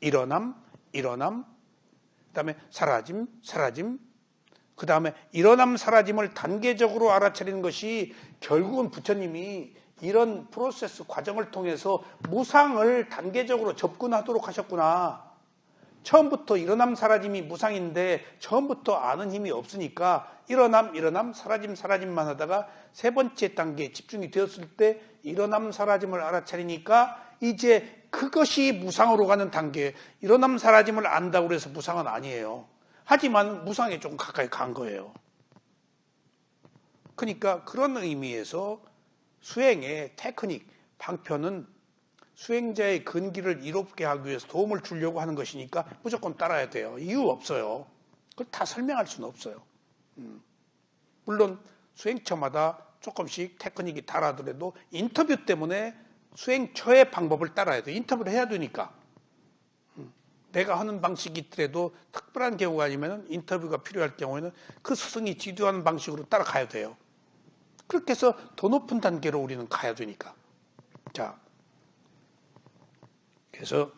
일어남, 그다음에 사라짐, 그다음에 일어남, 사라짐을 단계적으로 알아차리는 것이 결국은 부처님이 이런 프로세스 과정을 통해서 무상을 단계적으로 접근하도록 하셨구나. 처음부터 일어남, 사라짐이 무상인데 처음부터 아는 힘이 없으니까 일어남, 사라짐만 하다가 세 번째 단계에 집중이 되었을 때 일어남, 사라짐을 알아차리니까 이제 그것이 무상으로 가는 단계. 일어남, 사라짐을 안다고 해서 무상은 아니에요. 하지만 무상에 조금 가까이 간 거예요. 그러니까 그런 의미에서 수행의 테크닉, 방편은 수행자의 근기를 이롭게 하기 위해서 도움을 주려고 하는 것이니까 무조건 따라야 돼요. 이유 없어요. 그걸 다 설명할 수는 없어요. 물론 수행처마다 조금씩 테크닉이 다르더라도 인터뷰 때문에 수행처의 방법을 따라야 돼요. 인터뷰를 해야 되니까. 내가 하는 방식이 있더라도 특별한 경우가 아니면 인터뷰가 필요할 경우에는 그 스승이 지도하는 방식으로 따라가야 돼요. 그렇게 해서 더 높은 단계로 우리는 가야 되니까. 자, 그래서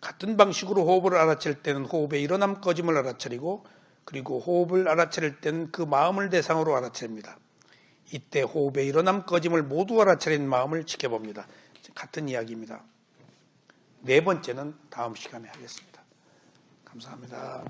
같은 방식으로 호흡을 알아차릴 때는 호흡의 일어남 꺼짐을 알아차리고, 그리고 호흡을 알아차릴 때는 그 마음을 대상으로 알아차립니다. 이때 호흡의 일어남 꺼짐을 모두 알아차린 마음을 지켜봅니다. 같은 이야기입니다. 네 번째는 다음 시간에 하겠습니다. 감사합니다.